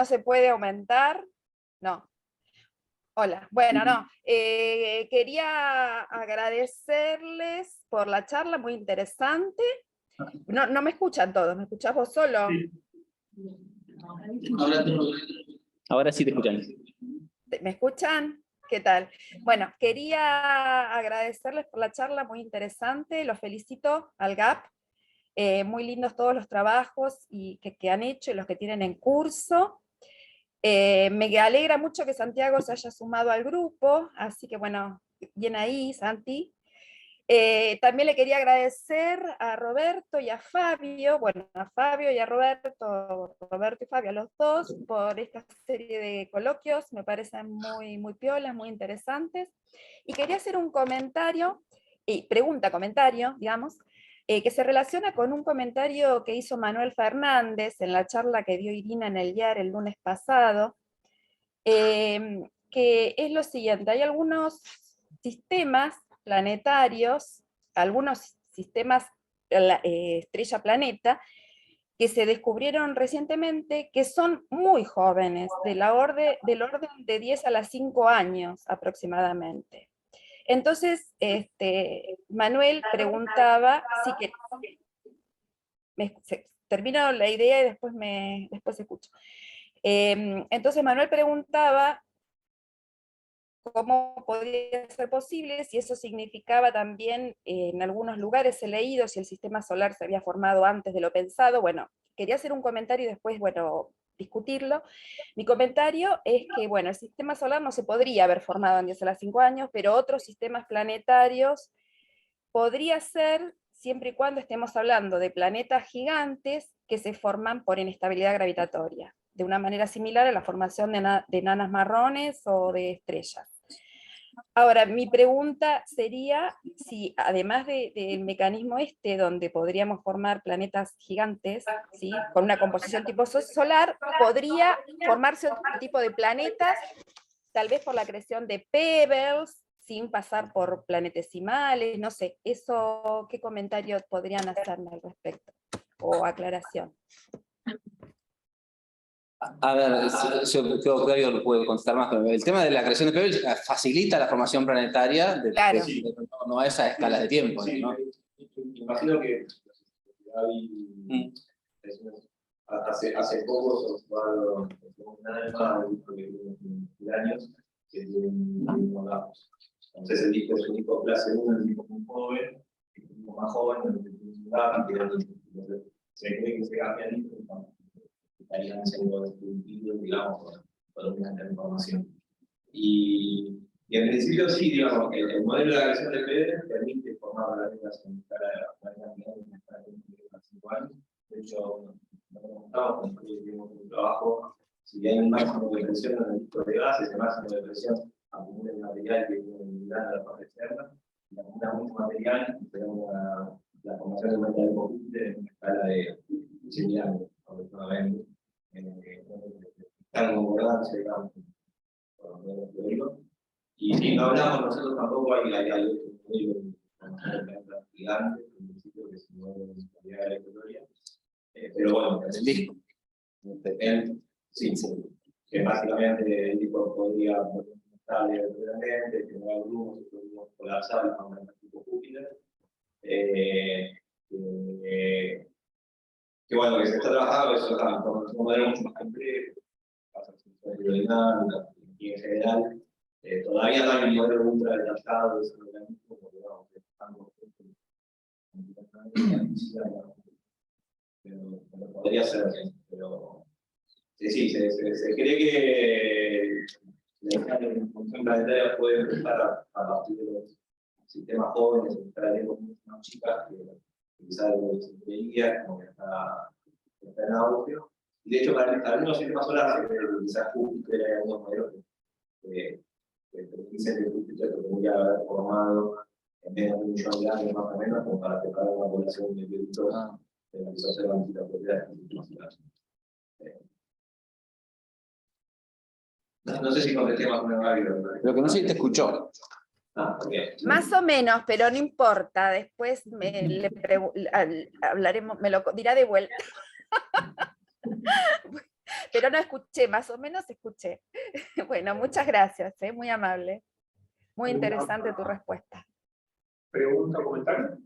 se puede aumentar. No. Hola. Bueno, no. Quería agradecerles por la charla, muy interesante. No me escuchan todos, ¿me escuchás vos solo? Sí. Ahora sí te escuchan. ¿Me escuchan? ¿Qué tal? Bueno, quería agradecerles por la charla, muy interesante, los felicito al GAP, muy lindos todos los trabajos que han hecho y los que tienen en curso. Me alegra mucho que Santiago se haya sumado al grupo, así que bueno, bien ahí, Santi. También le quería agradecer a Roberto y a Fabio, bueno, a Fabio y a Roberto y Fabio, a los dos, por esta serie de coloquios, me parecen muy piolas, muy interesantes. Y quería hacer un comentario, comentario, digamos, que se relaciona con un comentario que hizo Manuel Fernández en la charla que dio Irina en el diario el lunes pasado, que es lo siguiente: hay algunos sistemas planetarios, algunos sistemas estrella-planeta, que se descubrieron recientemente que son muy jóvenes, del orden de 10 a 5 años aproximadamente. Entonces, Manuel preguntaba si que... termino la idea y después escucho. Entonces Manuel preguntaba cómo podía ser posible, si eso significaba también, en algunos lugares he leído, si el sistema solar se había formado antes de lo pensado. Bueno, quería hacer un comentario y después, bueno, discutirlo. Mi comentario es que, bueno, el sistema solar no se podría haber formado en 10 a 5 años, pero otros sistemas planetarios podría ser, siempre y cuando estemos hablando de planetas gigantes que se forman por inestabilidad gravitatoria, de una manera similar a la formación de enanas marrones o de estrellas. Ahora, mi pregunta sería si, además del mecanismo donde podríamos formar planetas gigantes, ¿sí?, con una composición tipo solar, podría formarse otro tipo de planetas, tal vez por la creación de pebbles, sin pasar por planetesimales, no sé, eso, ¿qué comentarios podrían hacerme al respecto? O aclaración. A ver, yo creo que Octavio lo puede contestar más, pero el tema de la creación de pebbles facilita la formación planetaria, Claro. no a esa escala de tiempo, ¿no? Imagino que hace poco se observaron un alma de años que tiene un datos. Entonces el disco es un disco clase 1, el disco muy joven, el disco más joven, el disco muy rápido, se cree que se cambia el disco, estarían siendo distintos, digamos, por una información. Y en principio sí, digamos, que el modelo de la agresión de PDR permite formar barreras en escala en escala de 5 años. De hecho, nos preguntamos cuando tuvimos un trabajo, si hay un máximo de presión en el tipo de gases, el máximo de presión acumula el material que viene a la parte externa, y acumula mucho material, y tenemos la formación de material de combustible en una escala de 100 años, aproximadamente. Está en concordancia, digamos, con los modelos teóricos. Y sí, no hablamos nosotros tampoco, hay otro modelo gigante, en principio, que es un modelo de calidad de la historia. Pero bueno, depende, sí, que básicamente el tipo podría estar directamente, generar grupos, colapsar de forma de tipo Júpiter. Que bueno, que se está trabajando, eso está con un modelo mucho más complejo, pasa aerodinámica, y en general, todavía no hay un modelo ultra detallado de ese organismo, porque vamos, estamos pero podría ser así, pero sí, se cree que la función planetaria puede empezar a partir de los sistemas jóvenes, para lenguas mucho más chicas, que quizás se creía, como que está en auge. Y de hecho, para algunos sistemas solares, quizás Júpiter, hay algunos modelos que dicen que Júpiter podría haber formado en menos de 1 millón de años más o menos, como para preparar una población de virtudes de la que se observan las propiedades internacionales. No sé si contesté más o menos rápido. Lo que no sé si te escuchó. Más o menos, pero no importa. Después hablaremos, me lo dirá de vuelta. Pero no escuché, más o menos escuché. Bueno, muchas gracias, muy amable. Muy interesante tu respuesta. ¿Pregunta o comentario?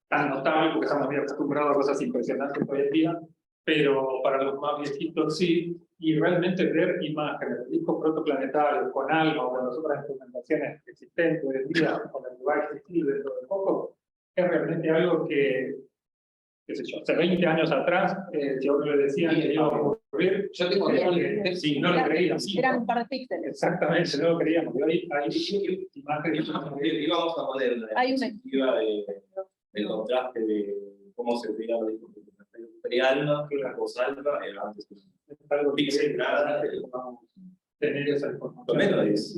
Tan notable, porque estamos muy acostumbrados a cosas impresionantes hoy en día, pero para los más viejitos sí, y realmente ver imágenes, discos protoplanetarios con algo, con las otras instrumentaciones existentes hoy en día, con el que va a existir dentro de poco, es realmente algo que, qué sé yo, hace 20 años atrás, si a uno le decían que iba a ocurrir, Yo tengo sí, no lo creíamos. Eran un par de píxeles. Exactamente, no lo creíamos. Y hoy hay imágenes. Íbamos a poner una Hay una- diapositiva del contraste de cómo se veía los discos pre-alma, la post-alma, antes Es algo pixel, nada, que podamos tener esa información. lo menos es.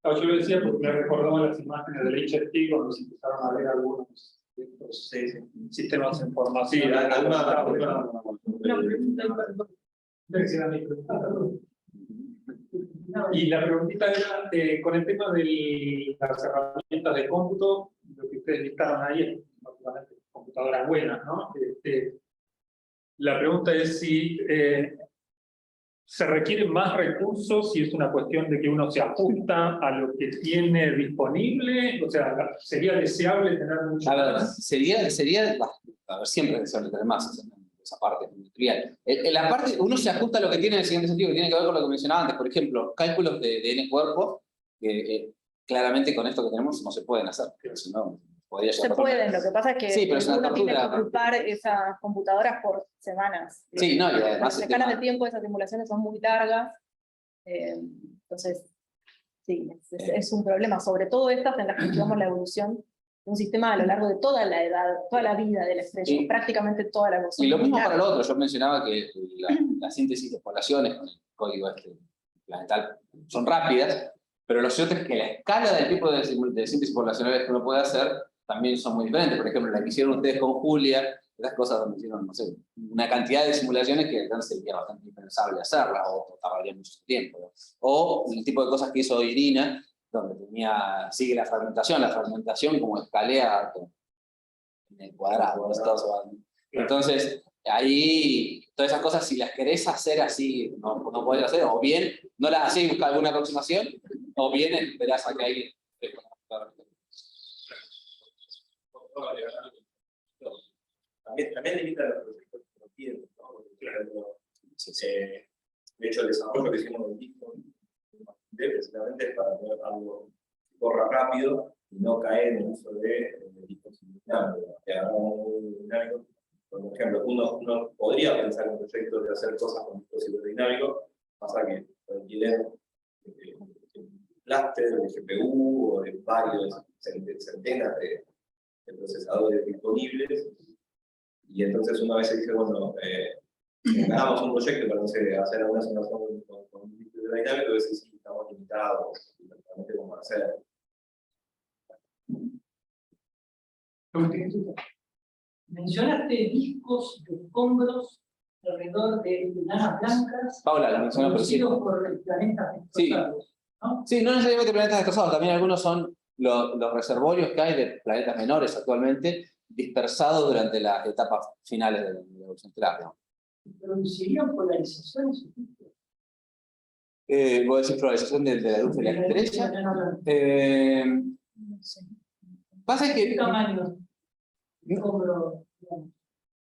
No, yo lo decía porque me recordaba las imágenes del HFT cuando se empezaron a ver algunos de estos sistemas de información. Sí, alma. Y la preguntita era, con el tema de las herramientas de cómputo, lo que ustedes listaron ahí es básicamente computadoras buenas, ¿no? La pregunta es si se requieren más recursos, si es una cuestión de que uno se ajusta a lo que tiene disponible, o sea, sería deseable tener mucho A ver, más. a ver, siempre es deseable tener más, esa parte industrial. La parte, uno se ajusta a lo que tiene en el siguiente sentido, que tiene que ver con lo que mencionaba antes, por ejemplo, cálculos de n cuerpos, que claramente con esto que tenemos no se pueden hacer. Si no, podría Se llegar a pueden, lo que pasa es que Sí, pero es una uno tiene que tortura, ¿no? ocupar esas computadoras por semanas. Sí, no, y además Las el escalas tema- de tiempo de esas simulaciones son muy largas. Entonces, sí, es un problema, sobre todo estas en las que estudiamos la evolución de un sistema a lo largo de toda la edad, toda la vida de la estrella, Sí. prácticamente toda la evolución. Y lo mismo Muy para larga. lo otro, yo mencionaba que la síntesis de poblaciones con el código planetal son rápidas, pero lo cierto es que la escala del tipo de síntesis poblacionales que uno puede hacer también son muy diferentes. Por ejemplo, la que hicieron ustedes con Julia, esas cosas donde hicieron, no sé, una cantidad de simulaciones que entonces sería bastante impensable hacerlas o tardaría mucho tiempo, ¿no? O el tipo de cosas que hizo Irina, donde sigue la fragmentación como escalea en el cuadrado. Entonces, ahí, todas esas cosas, si las querés hacer así, no podés hacer, o bien no las hacés y buscás alguna aproximación, o bien esperás a que alguien... También limita los proyectos que no tienen, ¿no? Por ejemplo, de hecho, el desarrollo que hicimos del disco precisamente es para tener algo que corra rápido y no caer en el uso de discos dinámicos. Que hagamos un dinámico. Por ejemplo, uno podría pensar en proyectos de hacer cosas con discos dinámicos, pasa que requieren clúster de GPU o de varios centenas de procesadores disponibles. Y entonces uno a veces dice, bueno, hagamos un proyecto para, no sé, hacer alguna simulación con un disco dinámico, y a veces sí estamos limitados, realmente cómo hacer. Mencionaste discos de escombros alrededor de enanas blancas. Paula, la mencionó, pero sí. Producidos por planetas destrozados, ¿no? Sí, no necesariamente planetas destrozados, también algunos son los reservorios que hay de planetas menores actualmente, dispersados durante las etapas finales de la evolución estelar, ¿no? ¿Producirían polarizaciones? ¿Vos decís polarización de la luz de la estrella? Pasa ¿Qué que... tamaño? Escombro,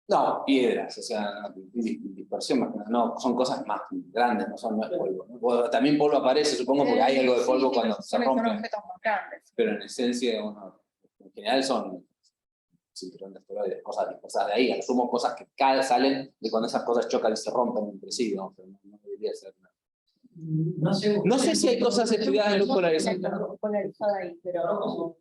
No, piedras, o sea, dispersión más que nada, no, son cosas más grandes, no es polvo, ¿no? También polvo aparece, supongo, porque hay algo de polvo Sí, cuando se son rompe, objetos más grandes. pero en esencia, en general son cinturón de asteroides, cosas dispersadas de ahí, asumo cosas que salen de cuando esas cosas chocan y se rompen entre sí, ¿no? Pero no debería ser nada. No sé si hay cosas estudiadas en luz polarizada ahí, pero...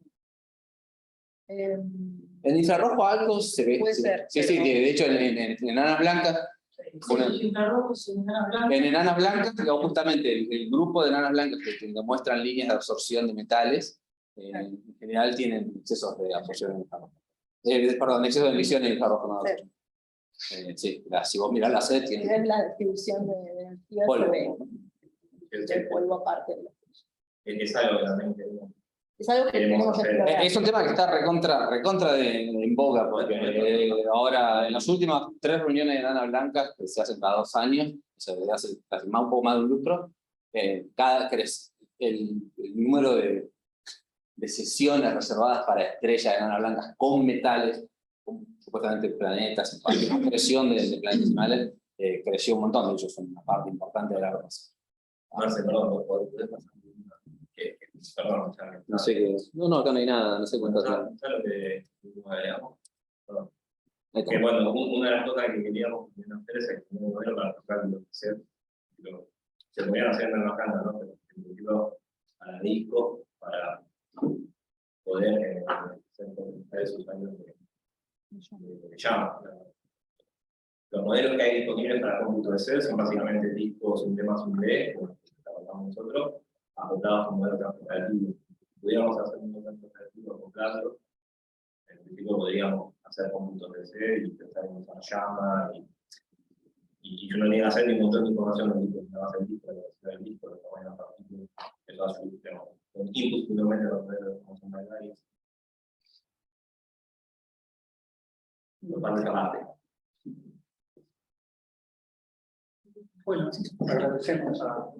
En infrarrojo algo se ve. Puede sí, ser, sí, pero- sí, de hecho en enanas blancas, Los infrarrojos en enanas blancas. en enanas blancas, justamente el grupo de enanas blancas que muestran líneas de absorción de metales, en general tienen excesos de absorción en infrarrojo. Perdón, exceso de emisión en infrarrojo. No, sí, si vos mirás la sed, tiene Es la distribución de energía polvo. del polvo aparte. Es algo que también queremos. Es algo que tenemos que explorar. Es un tema que está recontra en boga, porque ahora en las últimas 3 reuniones de enanas blancas, que se hacen cada 2 años, o sea, desde hace casi un poco más de un lustro, crece el número de sesiones reservadas para estrellas de enanas blancas con metales, con supuestamente planetas, con presión de planetas creció un montón, de hecho son una parte importante de la rosa. Marce, perdón, ¿podés pasar? Perdón, No sé qué. No, acá no hay nada, no sé cuánto. ¿sabes lo que agregamos? Perdón. Ahí Que está. bueno, una de las cosas que queríamos hacer es que un modelo para tocar lo que sea, se podían hacer en la banda, ¿no? Pero en principio a la disco para poder hacer esos años de llama. Los modelos que hay disponibles para cómputo de C son básicamente discos un D más un D, como trabajamos nosotros, acoplados con modelos transportativos. Si pudiéramos hacer un modelo transportativo acoplarlo, en principio podríamos hacer cómputos de C y pensar en usar llama y yo no tenía que hacer ni un montón de información en el disco, no va a ser el disco, la velocidad del disco, la tamaño de la partícula, el azul, con inputs simplemente los modelos como son binarios. Lo cual es aparte. Bueno, agradecemos a